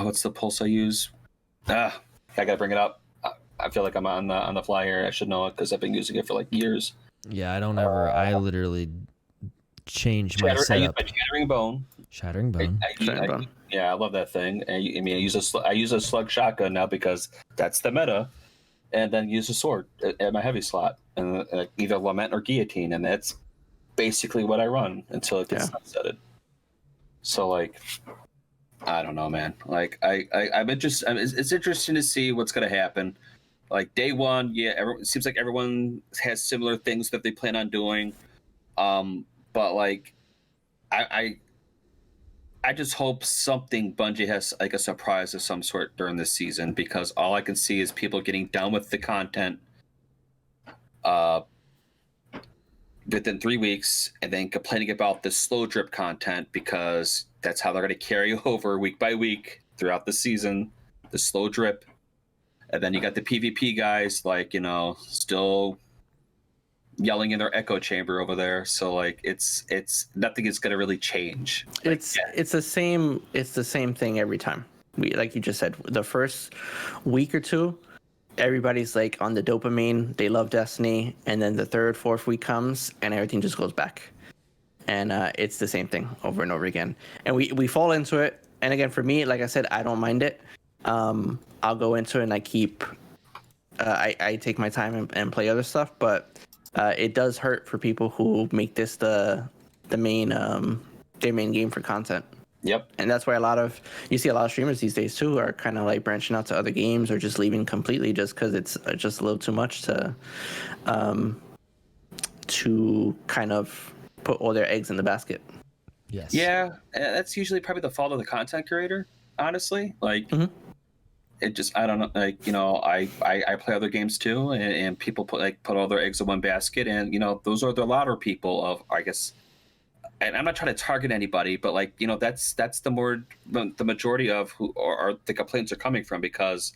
what's the pulse I use? I gotta bring it up. I feel like I'm on the fly here. I should know it because I've been using it for like years.
Yeah, I don't ever. I literally change my setup.
I use my Shattering Bone.
Shattering Bone.
Yeah, I love that thing. I mean, I use a slug shotgun now because that's the meta, and then use a sword at my heavy slot, and either Lament or Guillotine, and that's basically what I run until it gets sunsetted. So like, I don't know, man. Like I'm interested. It's interesting to see what's gonna happen. Like day one, it seems like everyone has similar things that they plan on doing. But like, I just hope something Bungie has like a surprise of some sort during this season, because all I can see is people getting done with the content, within 3 weeks, and then complaining about the slow drip content because that's how they're going to carry over week by week throughout the season, the slow drip. And then you got the PvP guys, like, still yelling in their echo chamber over there. So like it's nothing is going to really change.
It's the same thing every time. Like you just said, the first week or two, everybody's like on the dopamine. They love Destiny, and then the third, fourth week comes, and everything just goes back. And it's the same thing over and over again. And we fall into it. And again, for me, like I said, I don't mind it. I'll go into it and I keep. I take my time and play other stuff, but it does hurt for people who make this the main their main game for content.
Yep.
And that's why you see a lot of streamers these days too are kind of like branching out to other games or just leaving completely just because it's just a little too much to kind of put all their eggs in the basket.
Yes.
Yeah, that's usually probably the fault of the content creator, honestly. Like, it just, I don't know, like, I play other games too, and people put all their eggs in one basket, and, those are the louder people of, I guess, and I'm not trying to target anybody, but like, that's the majority of who are the complaints are coming from, because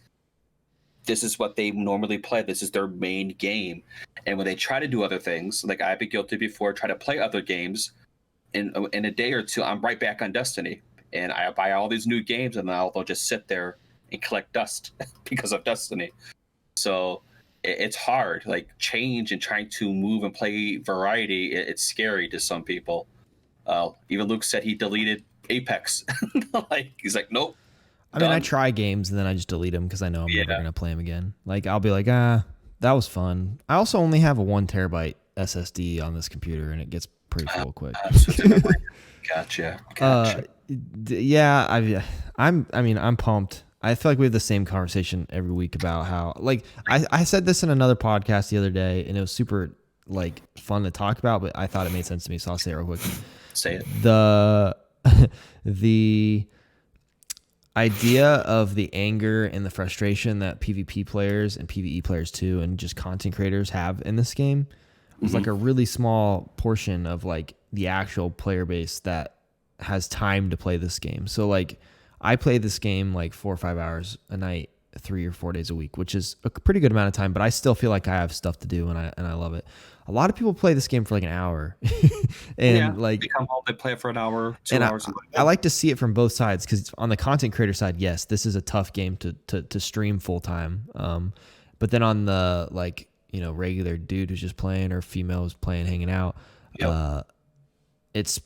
this is what they normally play. This is their main game. And when they try to do other things, like I've been guilty before, try to play other games, in a day or two, I'm right back on Destiny. And I buy all these new games, and they'll just sit there and collect dust because of Destiny. So it's hard, like change and trying to move and play variety. It's scary to some people. Even Luke said he deleted Apex. He's like, nope.
I mean, I try games and then I just delete them because I know I'm never going to play them again. Like, I'll be like, that was fun. I also only have a 1 terabyte SSD on this computer, and it gets pretty full quick.
Gotcha.
Yeah, I'm pumped. I feel like we have the same conversation every week about how, like, I said this in another podcast the other day, and it was super, like, fun to talk about, but I thought it made sense to me, so I'll say it real quick.
Say it.
The idea of the anger and the frustration that PvP players and PvE players too, and just content creators have in this game was like a really small portion of like the actual player base that has time to play this game. So like I play this game like 4 or 5 hours a night, 3 or 4 days a week, which is a pretty good amount of time, but I still feel like I have stuff to do, and I love it. A lot of people play this game for like an hour, and like
they come home, they play it for an hour, 2 hours.
I like to see it from both sides, because on the content creator side, yes, this is a tough game to stream full time. But then on the like regular dude who's just playing, or female who's playing, hanging out, it's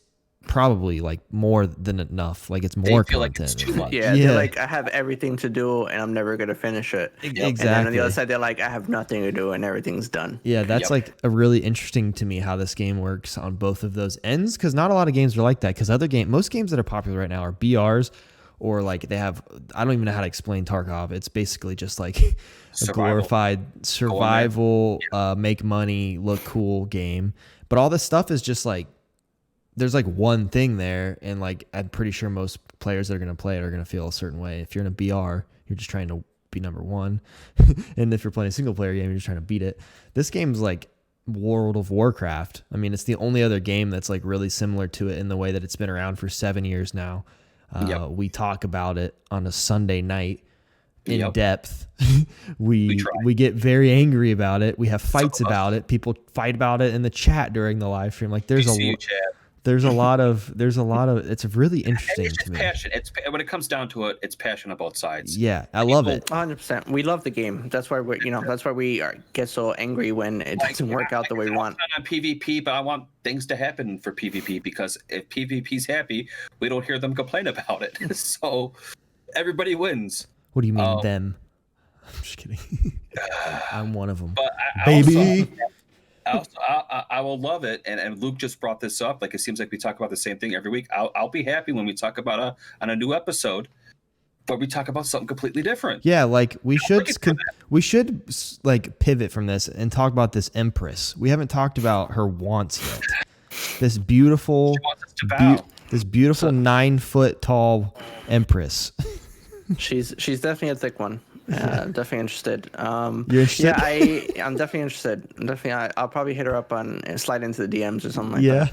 probably like more than enough. Like it's more content.
Like it's too much.
They're like, I have everything to do and I'm never gonna finish it.
Exactly.
And then on the other side, they're like, I have nothing to do and everything's done.
Yeah, that's like a really interesting to me how this game works on both of those ends, because not a lot of games are like that. Because most games that are popular right now are BRs, or like they have, I don't even know how to explain Tarkov. It's basically just like a glorified survival, make money, look cool game. But all this stuff is just like, there's like one thing there, and like I'm pretty sure most players that are going to play it are going to feel a certain way. If you're in a BR, you're just trying to be number one. And if you're playing a single player game, you're just trying to beat it. This game's like World of Warcraft. I mean, it's the only other game that's like really similar to it in the way that it's been around for 7 years now. We talk about it on a Sunday night in depth. we get very angry about it. We have fights about it. People fight about it in the chat during the live stream. Like there's a lot of it's really interesting to me.
Passion. It's when it comes down to it, it's passion on both sides.
Yeah, I love it.
100%. We love the game. That's why we get so angry when it doesn't work out the way we want.
On PvP, but I want things to happen for PvP, because if PvP's happy, we don't hear them complain about it. So everybody wins.
What do you mean them? I'm just kidding. I'm one of them.
But
baby.
I will love it, and Luke just brought this up. Like, it seems like we talk about the same thing every week. I'll be happy when we talk about on a new episode, but we talk about something completely different.
Yeah, like we should like pivot from this and talk about this Empress. We haven't talked about her wants yet. This beautiful,
She wants us to bow.
this beautiful 9 foot tall Empress.
She's definitely a thick one. I'm definitely interested.
You're interested?
Yeah, I'm definitely interested. I'll probably hit her up on slide into the DMs or something like
Yeah.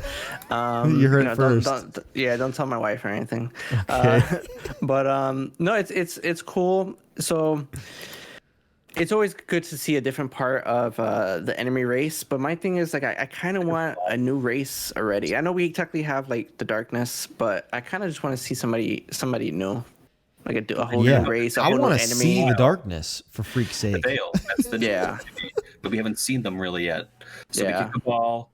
that.
You heard it
Don't,
first.
don't tell my wife or anything.
Okay.
But no, it's cool. So it's always good to see a different part of the enemy race. But my thing is like I kind of want a new race already. I know we technically have like the darkness, but I kind of just want to see somebody new. Like a whole
Yeah.
new race, a
I
whole new
want to
enemy.
see the darkness, for freak's
The
sake.
Veil. That's the new
Yeah.
movie, but we haven't seen them really yet. So we
Yeah.
get the ball,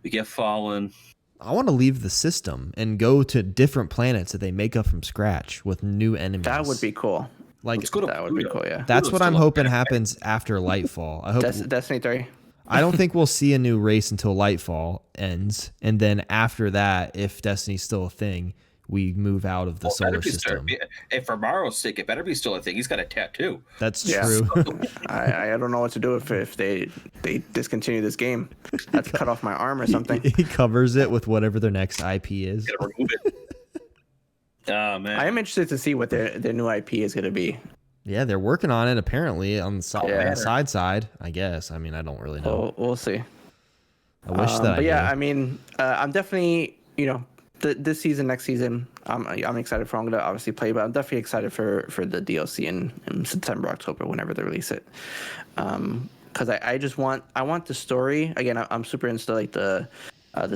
we get Fallen.
I want to leave the system and go to different planets that they make up from scratch with new enemies.
That would be cool.
like
Let's go to
That would be
Pluto.
cool, yeah.
that's
Pluto's
what I'm
still up
hoping
there.
happens after Lightfall. I hope
Destiny 3.
I don't think we'll see a new race until Lightfall ends, and then after that, if Destiny's still a thing, we move out of the
Well, better
solar
be
system.
And for Maro's sake, it better be still a thing. He's got a tattoo.
That's
Yeah.
true.
I don't know what to do if they discontinue this game. I have to cut off my arm or something.
He covers it with whatever their next IP is.
Gotta remove it. Oh man.
I am interested to see what their new IP is going to be.
Yeah, they're working on it apparently on the
Yeah.
side, I guess. I mean, I don't really know.
We'll see.
I wish that I
But yeah,
did.
I mean, I'm definitely, this season, next season, I'm excited for. I'm gonna obviously play, but I'm definitely excited for the DLC in September, October, whenever they release it. Because I want the story. Again, I'm super into like the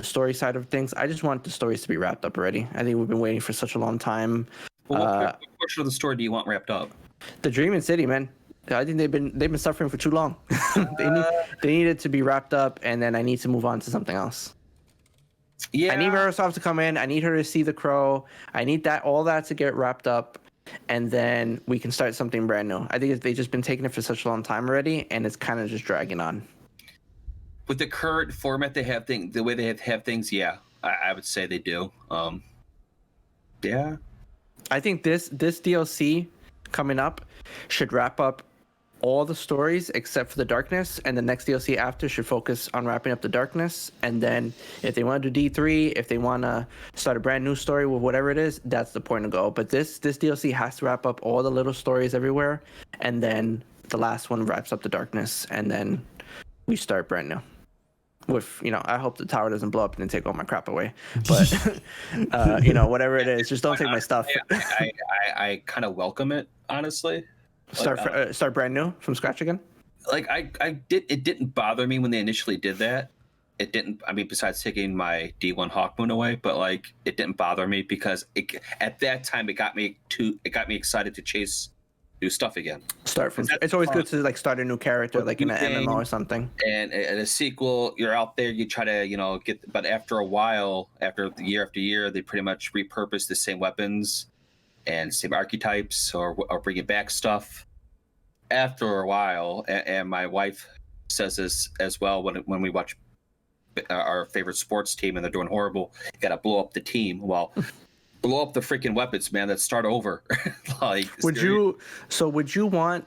story side of things. I just want the stories to be wrapped up already. I think we've been waiting for such a long time.
Well, what portion of the story do you want wrapped up?
The Dreaming City, man. I think they've been suffering for too long. They need it to be wrapped up, and then I need to move on to something else.
Yeah.
I need Microsoft to come in. I need her to see the crow. I need all that to get wrapped up, and then we can start something brand new. I think they've just been taking it for such a long time already, and it's kind of just dragging on.
With the current format they have the way they have things, yeah, I would say they do. Yeah.
I think this DLC coming up should wrap up all the stories except for the darkness, and the next DLC after should focus on wrapping up the darkness. And then if they want to do D3, if they want to start a brand new story with whatever it is, that's the point to go. But this DLC has to wrap up all the little stories everywhere, and then the last one wraps up the darkness, and then we start brand new. With, I hope the tower doesn't blow up and take all my crap away. But, whatever it is, just don't take my stuff.
I kind of welcome it, honestly.
Start brand new from scratch again.
Like it didn't bother me when they initially did that. It didn't. I mean, besides taking my D1 Hawkmoon away, but like it didn't bother me because at that time it got me excited to chase new stuff again.
It's always good to like start a new character, like in an MMO or something.
And a sequel, you're out there, you try to get, but after a while, after year after year, they pretty much repurpose the same weapons and same archetypes or bringing back stuff. After a while, and my wife says this as well when we watch our favorite sports team and they're doing horrible, you gotta blow up the team. Well, blow up the freaking weapons, man. Let's start over. Would you
want,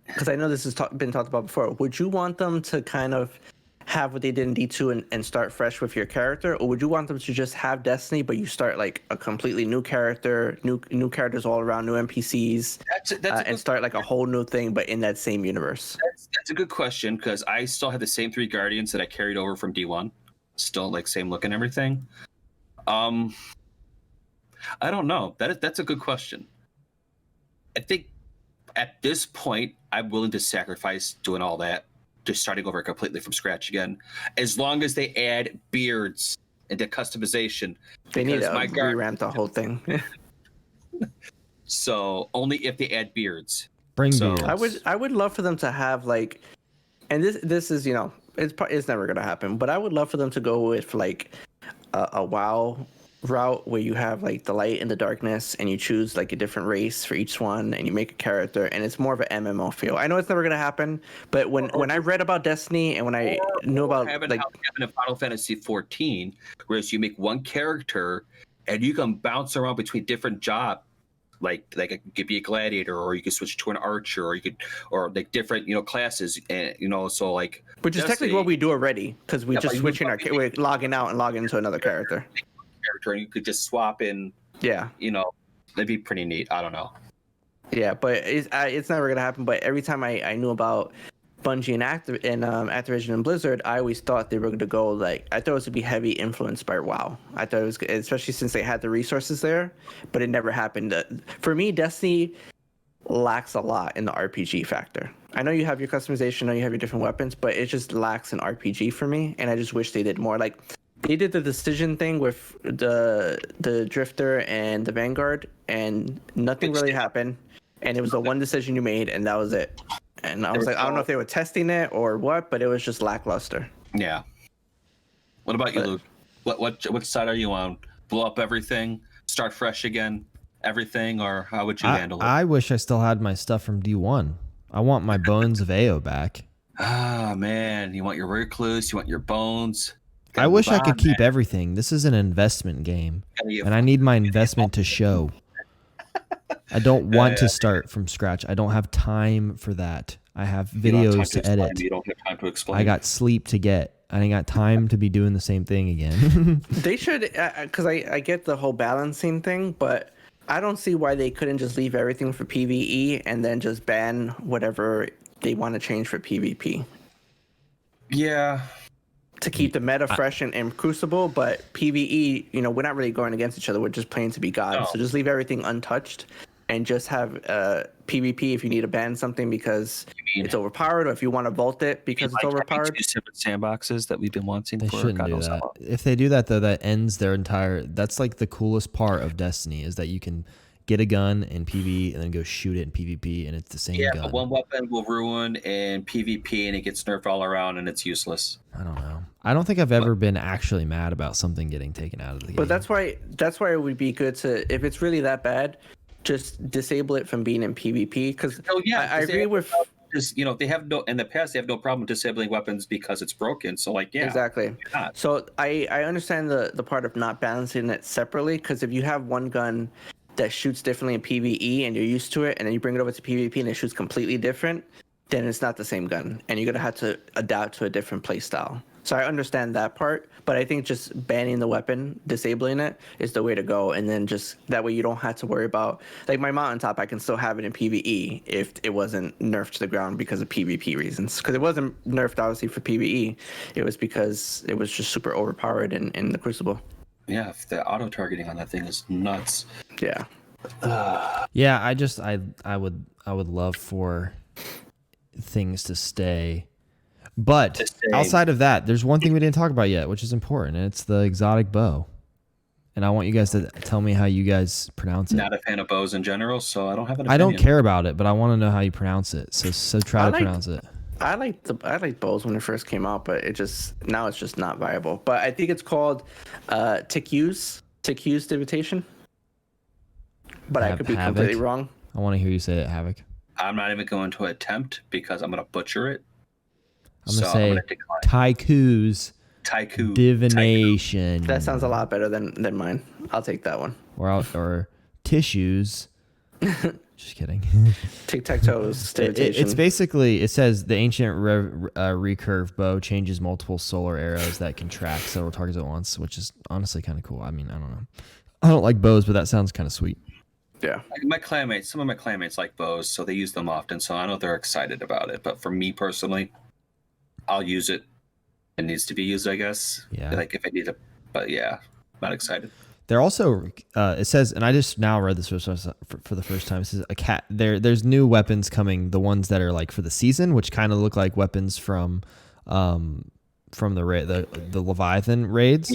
because I know this has been talked about before, would you want them to kind of have what they did in D2 and start fresh with your character, or would you want them to just have Destiny but you start like a completely new character, new characters all around, new NPCs, and start like a whole new thing but in that same universe?
That's a good question, because I still have the same 3 Guardians that I carried over from D1, still like same look and everything. I don't know. That's a good question. I think at this point I'm willing to sacrifice doing all that, just starting over completely from scratch again, as long as they add beards into customization.
They need to revamp the whole thing.
So only if they add beards.
Bring beards.
I would love for them to have like, and this is it's never gonna happen, but I would love for them to go with like a WoW route where you have like the light and the darkness, and you choose like a different race for each one, and you make a character, and it's more of an MMO feel. I know it's never gonna happen, but when I read about Destiny and when I knew about
having
like
a Final Fantasy 14, whereas you make one character and you can bounce around between different jobs. Like it could be a gladiator, or you could switch to an archer, or like different classes, and so like.
Which is technically what we do already, because we just switching we're logging out and logging into another character.
And you could just swap in.
Yeah.
That'd be pretty neat. I don't know.
Yeah, but it's never gonna happen. But every time I knew about Bungie and Activision and Blizzard, I always thought they were gonna go like I thought it was gonna be heavy influenced by WoW. I thought it was, especially since they had the resources there, but it never happened. For me, Destiny lacks a lot in the RPG factor. I know you have your customization, I know you have your different weapons, but it just lacks an RPG for me, and I just wish they did more. Like they did the decision thing with the Drifter and the Vanguard, and nothing really happened. And it was the one decision you made, and that was it. And I was like, I don't know if they were testing it or what, but it was just lackluster.
Yeah. What about you, Luke? What side are you on? Blow up everything, start fresh again, everything, or how would you handle it?
I wish I still had my stuff from D1. I want my Bones of AO back.
Ah, man, you want your recluse, you want your bones.
I wish I could keep everything. This is an investment game, and I need my investment to show. I don't want to start from scratch. I don't have time for that. I have videos to edit.
You don't have time to explain.
I got sleep to get. I ain't got time to be doing the same thing again.
They should, because I get the whole balancing thing, but I don't see why they couldn't just leave everything for PvE and then just ban whatever they want to change for PvP.
Yeah.
To keep the meta fresh in Crucible, but PvE, we're not really going against each other. We're just playing to be gods.
No.
So just leave everything untouched and just have PvP if you need to ban something because it's overpowered, or if you want to vault it because it's overpowered.
Two separate sandboxes that we've been wanting
They
for
shouldn't
God
do
knows how
that.
long.
If they do that, though, that ends their entire... That's like the coolest part of Destiny is that you can get a gun in PvE and then go shoot it in PvP, and it's the same gun.
Yeah, but one weapon will ruin in PvP, and it gets nerfed all around, and it's useless.
I don't know. I don't think I've ever been actually mad about something getting taken out of the game.
But that's why it would be good to, if it's really that bad, just disable it from being in PvP. Because I agree with...
They have no, in the past, they have no problem disabling weapons because it's broken. So
exactly. So I understand the part of not balancing it separately, because if you have one gun that shoots differently in PvE and you're used to it, and then you bring it over to PvP and it shoots completely different, then it's not the same gun, and you're gonna have to adapt to a different play style. So I understand that part, but I think just banning the weapon, disabling it, is the way to go, and then just that way you don't have to worry about, like my mountaintop, I can still have it in PvE if it wasn't nerfed to the ground because of PvP reasons. Because it wasn't nerfed obviously for PvE, it was because it was just super overpowered in the Crucible.
Yeah, if the auto targeting on that thing is nuts.
Yeah.
Yeah, I would love for things to stay. But outside of that, there's one thing we didn't talk about yet, which is important, and it's the exotic bow. And I want you guys to tell me how you guys pronounce it.
Not a fan of bows in general, so I don't have an opinion.
I don't care about it, but I want to know how you pronounce it. So try to pronounce it.
I liked bows when it first came out, but now it's just not viable. But I think it's called Ticu's Divitation. But I could be completely wrong.
I want to hear you say it, Havoc.
I'm not even going to attempt because I'm going to butcher it.
I'm going to say Tycoos Divination.
That sounds a lot better than mine. I'll take that one.
Or Tissues. Just kidding.
Tic-tac-toes.
It's basically, it says the ancient recurve bow changes multiple solar arrows that can track several targets at once, which is honestly kind of cool. I mean, I don't know. I don't like bows, but that sounds kind of sweet.
Yeah.
Some of my clanmates like bows, so they use them often, so I know they're excited about it. But for me personally, I'll use it. It needs to be used, I guess.
Yeah.
Like if I need to, but yeah, not excited.
They're also, it says, and I just now read this for the first time. It says there's new weapons coming, the ones that are like for the season, which kind of look like weapons from the Leviathan raids.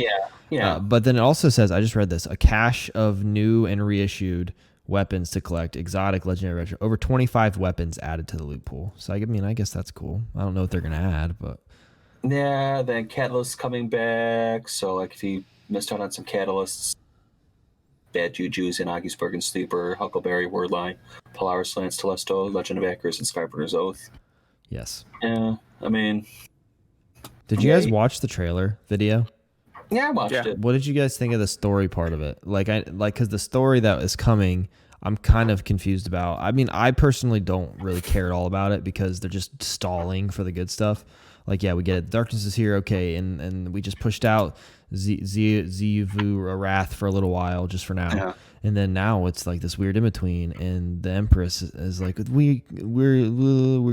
Yeah.
But then it also says, I just read this, a cache of new and reissued weapons to collect, exotic, legendary, retro, over 25 weapons added to the loot pool. So I mean, I guess that's cool. I don't know what they're gonna add, but
yeah. Then Catalyst's coming back, so like if you missed out on some Catalysts, Bad Juju's in Augsburg Sleeper, Huckleberry, Wordline, Polaris Lance, Telesto, Legend of Akers, and Skyburner's Oath.
Yes.
Yeah, I mean,
did you guys watch the trailer video?
Yeah, I watched it.
What did you guys think of the story part of it? Because the story that is coming, I'm kind of confused about. I mean, I personally don't really care at all about it because they're just stalling for the good stuff. like, yeah, we get it. Darkness is here, okay, and we just pushed out Zivu Wrath for a little while, just for now.
Yeah.
And then now it's like this weird in between, and the Empress is like, we're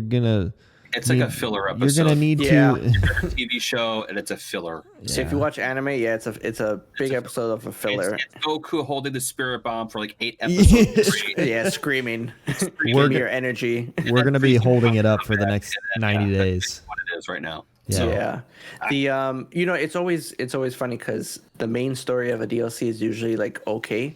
gonna.
It's like a filler episode.
You're gonna need
Yeah.
to.
It's a TV show, and it's a filler.
So if you watch anime, yeah, it's a big episode of a filler.
It's Goku holding the spirit bomb for like 8 episodes. straight.
Yeah, screaming.
We're
Give me your energy.
We're gonna be holding it up for the next 90 days.
What it is right now.
Yeah.
Yeah. The it's always funny because the main story of a DLC is usually like okay,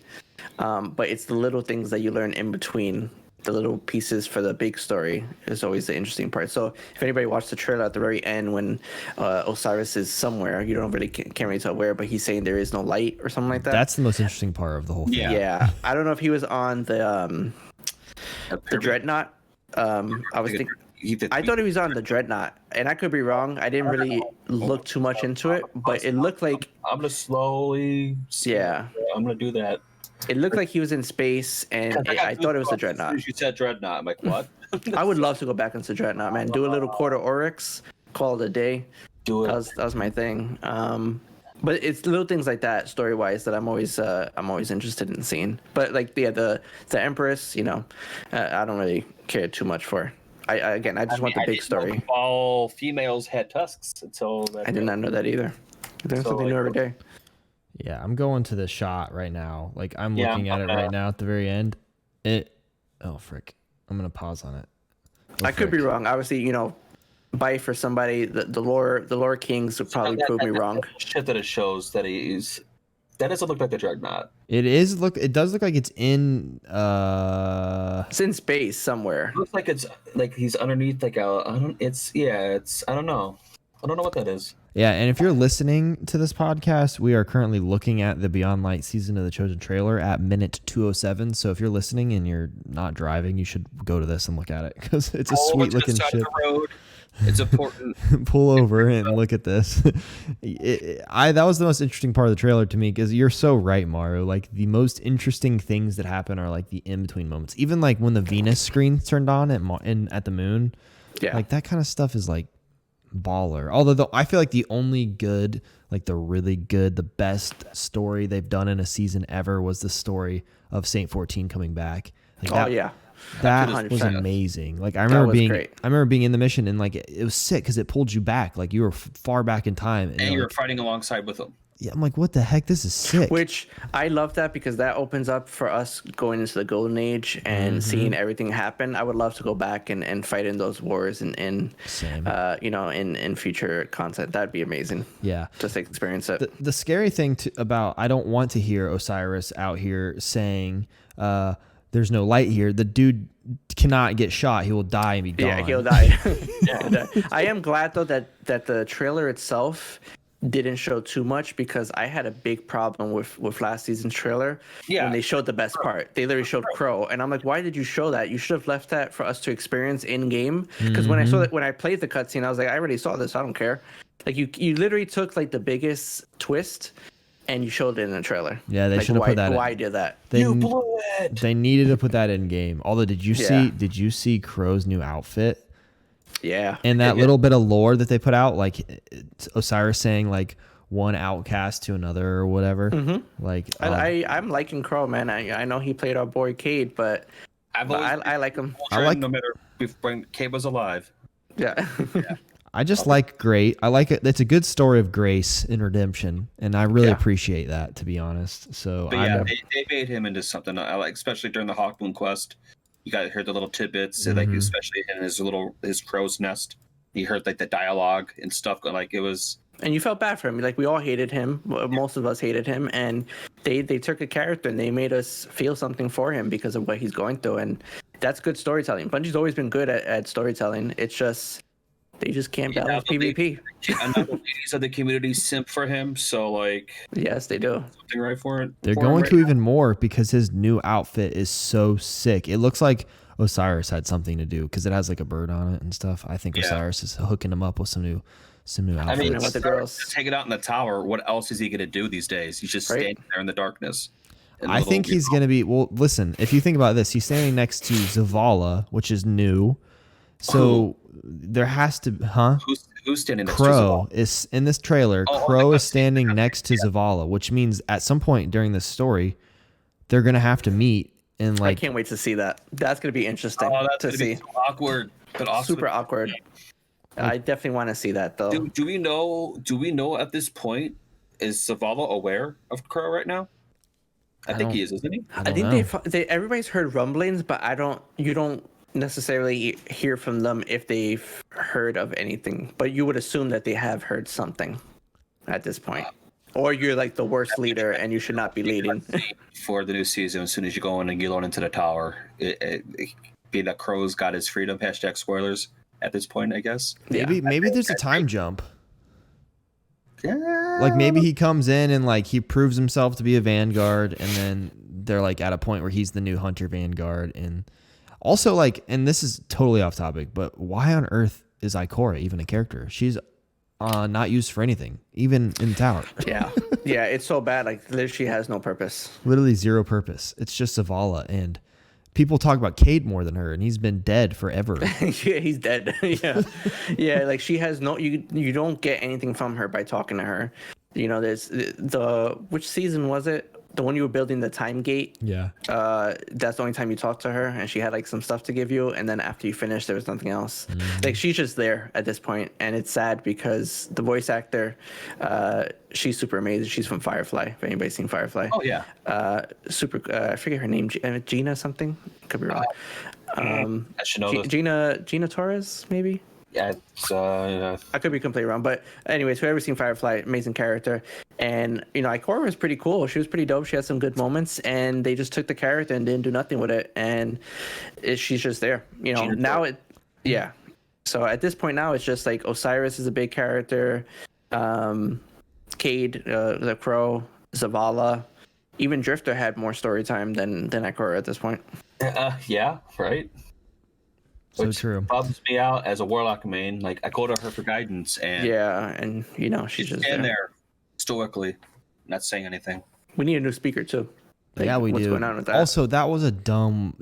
but it's the little things that you learn in between. The little pieces for the big story is always the interesting part. So if anybody watched the trailer at the very end when Osiris is somewhere, you don't really can't really tell where, but he's saying there is no light or something like that.
That's the most interesting part of the whole thing.
Yeah. I don't know if he was on the Dreadnought. I was thinking. I thought he was on the Dreadnought, and I could be wrong. I didn't really look too much into it, but it looked like.
I'm gonna slowly.
Yeah.
I'm gonna do that.
It looked like he was in space, and I thought it was the Dreadnought.
You said Dreadnought. I'm like, what?
I would love to go back into Dreadnought, man. Do a little quarter Oryx, call it a day.
Do it.
That was my thing. But it's little things like that, story wise, that I'm always interested in seeing. But like the Empress, I don't really care too much for. I just want the big story.
All females had tusks until.
I did not know that either. There's something new every day.
Yeah, I'm going to the shot right now. Like, I'm looking at it right now at the very end. Oh, frick. I'm going to pause on it.
I could be wrong. Obviously, buy for somebody. The lore kings would probably prove me wrong.
Shit that it shows that that doesn't look like the Dreadnought.
It does look like it's in
It's in space somewhere.
It looks like it's like he's underneath like I don't know. I don't know what that is.
Yeah, and if you're listening to this podcast, we are currently looking at the Beyond Light Season of the Chosen trailer at minute 207. So if you're listening and you're not driving, you should go to this and look at it because it's a sweet looking ship.
It's important.
Pull over and look at this. That was the most interesting part of the trailer to me because you're so right, Maru. Like the most interesting things that happen are like the in between moments. Even like when the Venus screen turned on at the moon, like that kind of stuff is like baller. Although I feel like the only good, like the really good, the best story they've done in a season ever was the story of Saint 14 coming back. Like that was amazing. Like I remember being in the mission and like it was sick because it pulled you back. Like you were far back in time,
and you were fighting alongside with them.
Yeah, I'm like, what the heck? This is sick.
Which I love that because that opens up for us going into the Golden Age and seeing everything happen. I would love to go back and fight in those wars and in future content. That'd be amazing.
Yeah,
just to experience it.
The scary thing about I don't want to hear Osiris out here saying there's no light here. The dude cannot get shot. He will die and be gone.
Yeah, he'll die. I am glad though that the trailer itself didn't show too much because I had a big problem with last season's trailer when they showed the best part. They literally showed Crow, and I'm like, why did you show that? You should have left that for us to experience in game. Because when I saw that, when I played the cutscene, I was like, I already saw this. I don't care. Like you literally took like the biggest twist and you showed it in the trailer.
Yeah, they should have put that.
Why did that?
You blew it.
They needed to put that in game. Although, did you see Crow's new outfit?
Yeah.
And that little bit of lore that they put out, like Osiris saying like one outcast to another or whatever. Like
I'm liking Crow, man. I know he played our boy Cade, but I like him.
No matter when Cade was alive.
Yeah.
I just like Grace. I like it. It's a good story of grace and redemption, and I really appreciate that, to be honest. So,
they made him into something I like, especially during the Hawkmoon quest. You got to hear the little tidbits, like especially in his crow's nest. You heard like the dialogue and stuff. Like it was.
And you felt bad for him. Like we all hated him. Most of us hated him, and they took a character and they made us feel something for him because of what he's going through, and that's good storytelling. Bungie's always been good at storytelling. It's just. They just can't balance PvP.
Ladies of the community simp for him, so like.
Yes, they do.
Something right for it.
They're going to even more because his new outfit is so sick. It looks like Osiris had something to do because it has like a bird on it and stuff. I think Osiris is hooking him up with some new outfits.
I mean, with the girls.
Take it out in the tower. What else is he going to do these days? He's just standing there in the darkness.
I think he's going to be. Well, listen. If you think about this, he's standing next to Zavala, which is new. So there has to, huh?
Who's standing next to
Crow
Zavala?
is in this trailer.
Oh,
Crow
the
is
cutscene,
standing next to Zavala, which means at some point during this story, they're gonna have to meet and
I
like.
can't wait to see that. That's gonna be interesting
Oh, that's
to
gonna
see.
be so awkward, but awesome.
Super awkward. I definitely want to see that though.
Do we know? Do we know at this point? Is Zavala aware of Crow right now? I think he is, isn't he?
I
don't
think
know.
they everybody's heard rumblings, but you don't necessarily hear from them if they've heard of anything. But you would assume that they have heard something at this point. Or you're like the worst leader and you should not be leading.
For the new season, as soon as you go in and get on into the tower, be that Crow's got his freedom. # spoilers at this point, I guess.
Maybe there's a time jump.
Yeah.
Like maybe he comes in and like he proves himself to be a Vanguard, and then they're like at a point where he's the new Hunter Vanguard. And also like, and this is totally off topic, but why on earth is Ikora even a character? She's not used for anything, even in the tower.
Yeah. Yeah, it's so bad. Like she has no purpose.
Literally zero purpose. It's just Zavala, and people talk about Cade more than her, and he's been dead forever.
Yeah, he's dead. Yeah. Yeah, like she has no you don't get anything from her by talking to her. You know, there's which season was it? The one you were building the time gate.
Yeah.
That's the only time you talked to her, and she had like some stuff to give you, and then after you finished there was nothing else. Like she's just there at this point, and it's sad because the voice actor, she's super amazing. She's from Firefly, if anybody's seen Firefly.
Oh yeah.
Super I forget her name, Gina something, could be wrong.
I should know
Gina Torres, maybe.
Yeah, it's,
I could be completely wrong, but anyways, whoever's seen Firefly, amazing character, and you know, Ikora was pretty cool. She was pretty dope. She had some good moments, and they just took the character and didn't do nothing with it, and she's just there. You know, now yeah. So at this point now, it's just like Osiris is a big character, Cade, the Crow, Zavala, even Drifter had more story time than Ikora at this point.
yeah, right.
So
Which
true.
bums me out as a Warlock main. Like I go to her for guidance, and
Yeah, and you know, she's just
stand
there.
there stoically, not saying anything.
We need a new speaker too. Like,
Yeah, we
what's
do.
going on with that?
Also, that was a dumb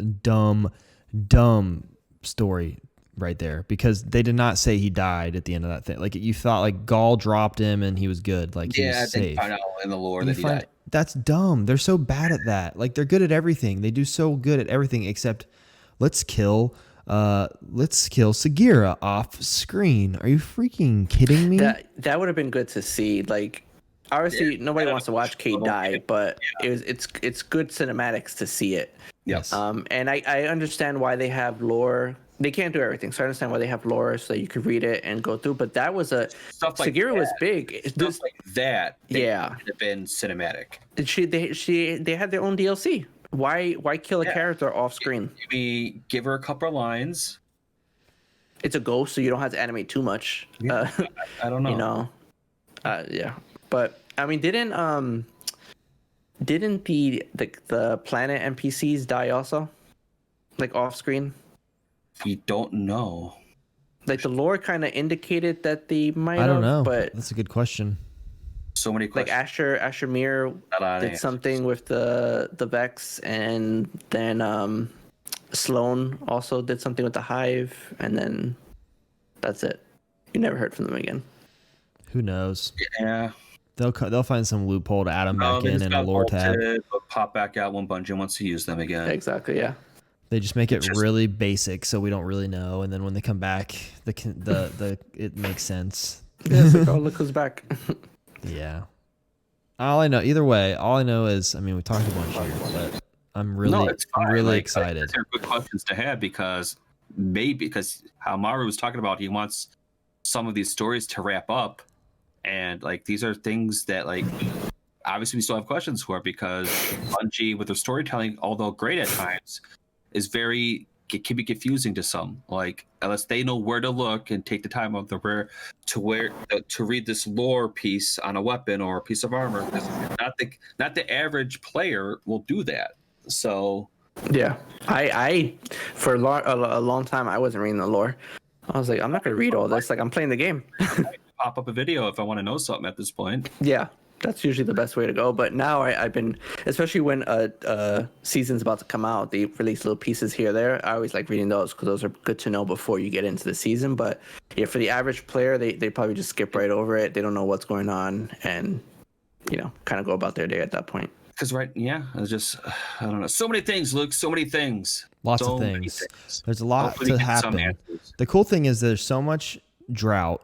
story right there, because they did not say he died at the end of that thing. Like you thought, like Gaul dropped him and he was good. Like he
Yeah,
was
they
safe.
find out in the lore that he died.
That's dumb. They're so bad at that. Like they're good at everything. They do so good at everything except let's kill Sagira off screen. Are you freaking kidding me?
That would have been good to see. Like, obviously, nobody wants to watch Cade die, but it's good cinematics to see it.
Yes.
And I understand why they have lore. They can't do everything, so I understand why they have lore so that you could read it and go through. But that was
Stuff like
Sagira
that.
was big.
Stuff like that.
Yeah.
Could have been cinematic.
They had their own DLC. Why kill a character off screen?
Maybe give her a couple of lines.
It's a ghost, so you don't have to animate too much.
Yeah, I don't know.
You know, yeah. But I mean, didn't the planet NPCs die also, like off screen?
We don't know.
Like the lore kind of indicated that they might.
I don't know.
But
That's a good question.
So many
like
questions.
Asher Mir did something with the Vex, and then Sloan also did something with the Hive, and then that's it. You never heard from them again.
Who knows?
Yeah.
They'll find some loophole to add them back in a lore tab.
But pop back out when Bungie wants to use them again.
Exactly. Yeah.
They just make it really basic, so we don't really know. And then when they come back, it makes sense.
Yeah, it's like, oh, look who's back.
Yeah. All I know, either way, all I know is, I mean, we talked a bunch here, but I'm really excited.
They're good questions to have because how Maru was talking about, he wants some of these stories to wrap up, and like these are things that like obviously we still have questions for, because Bungie with their storytelling, although great at times, is can be confusing to some. Like unless they know where to look and take the time of to read this lore piece on a weapon or a piece of armor, because not the average player will do that. So
yeah, I for a long time I wasn't reading the lore. I was like, I'm not gonna read all this. Like I'm playing the game.
pop up a video if I want to know something at this point.
Yeah, That's usually the best way to go. But now I've been, especially when a season's about to come out, they release little pieces here or there. I always like reading those because those are good to know before you get into the season. But yeah, for the average player, they probably just skip right over it. They don't know what's going on and, kind of go about their day at that point.
Because it's just, I don't know. So many things, Luke. So many things.
Lots of things. There's a lot to happen. The cool thing is there's so much drought,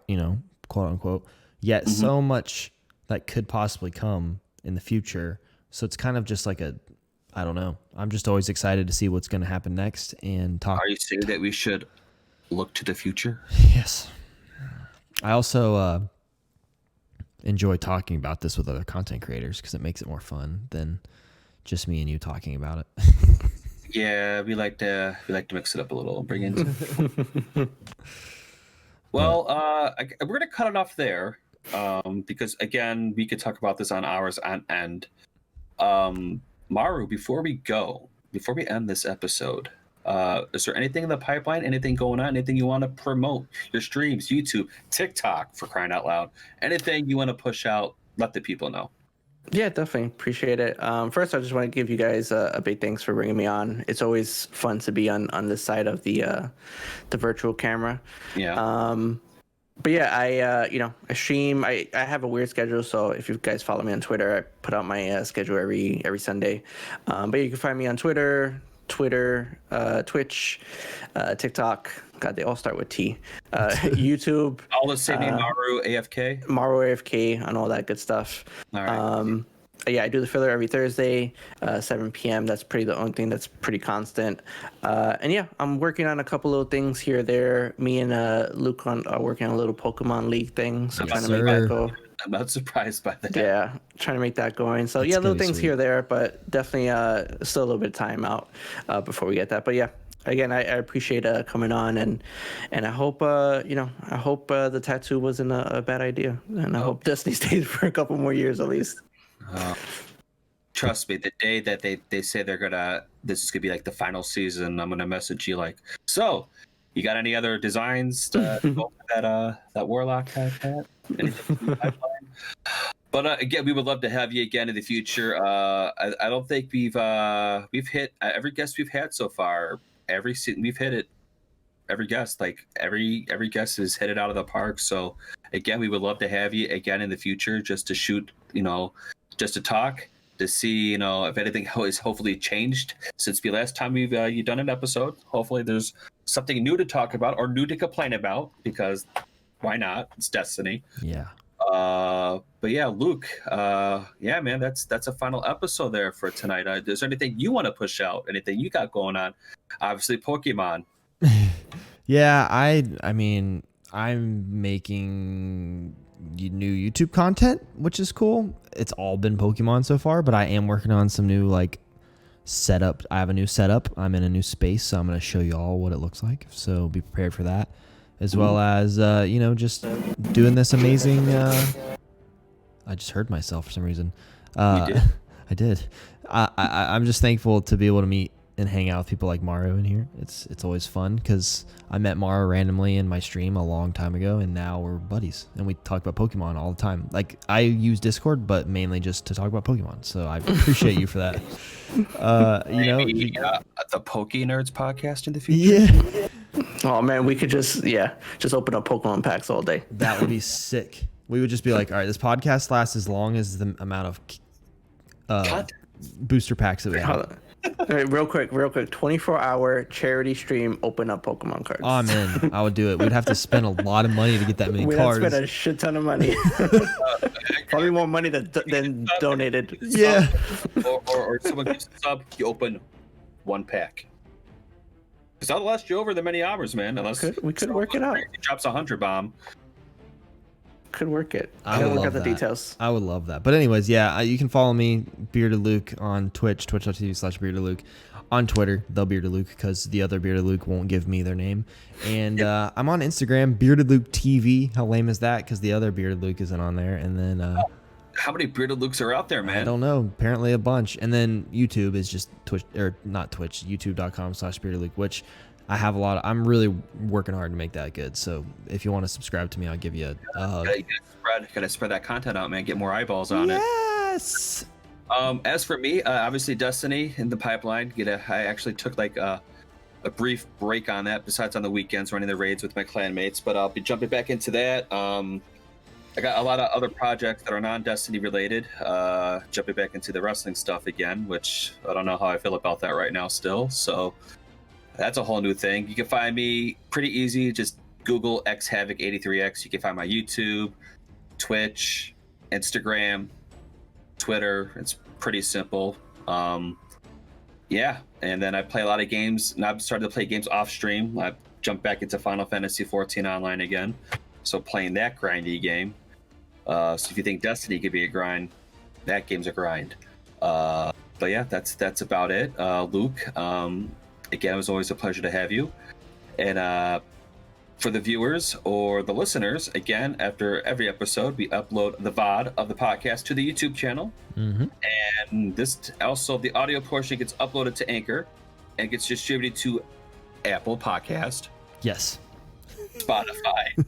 quote unquote, yet so much that could possibly come in the future. So it's kind of just like I don't know. I'm just always excited to see what's going to happen next and talk.
Are you saying that we should look to the future?
Yes. I also enjoy talking about this with other content creators because it makes it more fun than just me and you talking about it.
Yeah, we like to mix it up a little, bring in. Well, we're gonna cut it off there because again, we could talk about this on hours on end. Maru, before we end this episode, is there anything in the pipeline? Anything going on? Anything you want to promote? Your streams, YouTube, TikTok, for crying out loud. Anything you want to push out? Let the people know.
Yeah, definitely appreciate it. First, I just want to give you guys a big thanks for bringing me on. It's always fun to be on this side of the virtual camera.
Yeah.
But yeah, I stream. I have a weird schedule, so if you guys follow me on Twitter, I put out my schedule every Sunday. But you can find me on Twitter, Twitch, TikTok. God, they all start with T. YouTube.
All the same name, MaruAFK.
MaruAFK and all that good stuff.
All right.
Yeah, I do the filler every Thursday, 7 p.m. That's the only thing that's pretty constant. And yeah, I'm working on a couple little things here or there. Me and Luke are working on a little Pokemon League thing. So trying to make that go.
I'm not surprised by that.
Yeah, trying to make that going. So yeah, little things here or there, but definitely still a little bit of time out before we get that. But yeah, again, I appreciate coming on, and I hope the tattoo wasn't a bad idea, and I hope Destiny stays for a couple more years at least.
Trust me, the day that they say this is gonna be like the final season, I'm gonna message you like, so you got any other designs to go for that Warlock hat? Anything in the pipeline? But again, we would love to have you again in the future. I don't think we've hit every guest we've had so far. Every season we've hit it. Every guest, every guest has hit it out of the park. So again, we would love to have you again in the future, just to shoot, just to talk, to see, if anything has hopefully changed since the last time you've done an episode. Hopefully there's something new to talk about or new to complain about, because why not? It's Destiny.
Yeah.
But yeah, Luke, yeah, man, that's a final episode there for tonight. Is there anything you want to push out? Anything you got going on? Obviously, Pokemon.
Yeah, I mean, I'm making new YouTube content, which is cool. It's all been Pokemon so far, but I am working on some new setup. I have a new setup. I'm in a new space, so I'm going to show you all what it looks like. So be prepared for that, as well as just doing this amazing. I just heard myself for some reason.
You did?
I did. I'm just thankful to be able to meet and hang out with people like Maru in here. It's always fun because I met Maru randomly in my stream a long time ago, and now we're buddies and we talk about Pokemon all the time. I use Discord, but mainly just to talk about Pokemon. So I appreciate you for that.
The Poke Nerds podcast in the future.
Yeah.
Oh man, we could just open up Pokemon packs all day.
That would be sick. We would just be like, all right, this podcast lasts as long as the amount of booster packs that we have.
All right, real quick, 24-hour charity stream, open up Pokemon cards.
Oh man, I would do it. We'd have to spend a lot of money to get that many
We'd
cards.
We'd have spent a shit ton of money. Probably more money than donated.
Yeah.
Or someone gives a sub, you open one pack. Because that'll last you over the many hours, man. Unless
we could work it out.
He drops 100 bomb.
Could work it.
I would
work out
love
the
that.
details.
I would love that. But anyways, yeah, you can follow me, Bearded Luke, on Twitch, twitch.tv/Bearded Luke. On Twitter, the Bearded Luke, because the other Bearded Luke won't give me their name. And I'm on Instagram, Bearded Luke TV. How lame is that? Because the other Bearded Luke isn't on there. And then
how many Bearded Lukes are out there, man?
I don't know. Apparently a bunch. And then YouTube is just Twitch, or not Twitch, youtube.com/Bearded Luke, which I'm really working hard to make that good. So if you want to subscribe to me, I'll give you a hug.
Gotta spread that content out, man. Get more eyeballs on it.
Yes.
As for me, obviously Destiny in the pipeline. I actually took like a brief break on that, besides on the weekends running the raids with my clanmates, but I'll be jumping back into that. I got a lot of other projects that are non-Destiny related, jumping back into the wrestling stuff again, which I don't know how I feel about that right now still. So that's a whole new thing. You can find me pretty easy. Just Google xhavoc83x. You can find my YouTube, Twitch, Instagram, Twitter. It's pretty simple. Yeah, and then I play a lot of games. Now I've started to play games off stream. I've jumped back into Final Fantasy 14 online again, so playing that grindy game. So if you think Destiny could be a grind, that game's a grind. But yeah, that's about it. Luke, again, it was always a pleasure to have you. And for the viewers or the listeners, again, after every episode, we upload the VOD of the podcast to the YouTube channel.
Mm-hmm.
And this also, the audio portion gets uploaded to Anchor and gets distributed to Apple Podcast,
Yes.
Spotify,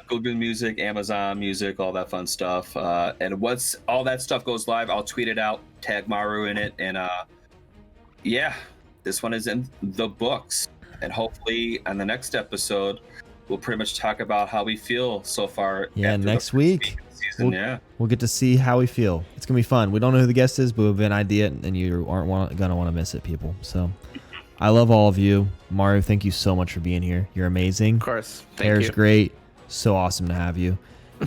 Google Music, Amazon Music, all that fun stuff. And once all that stuff goes live, I'll tweet it out, tag Maru in it, and yeah, this one is in the books. And hopefully on the next episode, we'll pretty much talk about how we feel so far.
Yeah, next week.
Season,
we'll get to see how we feel. It's gonna be fun. We don't know who the guest is, but we have an idea, and you aren't gonna want to miss it, people. So, I love all of you. Maru, thank you so much for being here. You're amazing.
Of course.
Hair's great. So awesome to have you.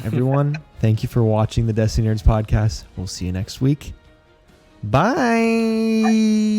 Everyone, thank you for watching the Destiny Nerds podcast. We'll see you next week. Bye.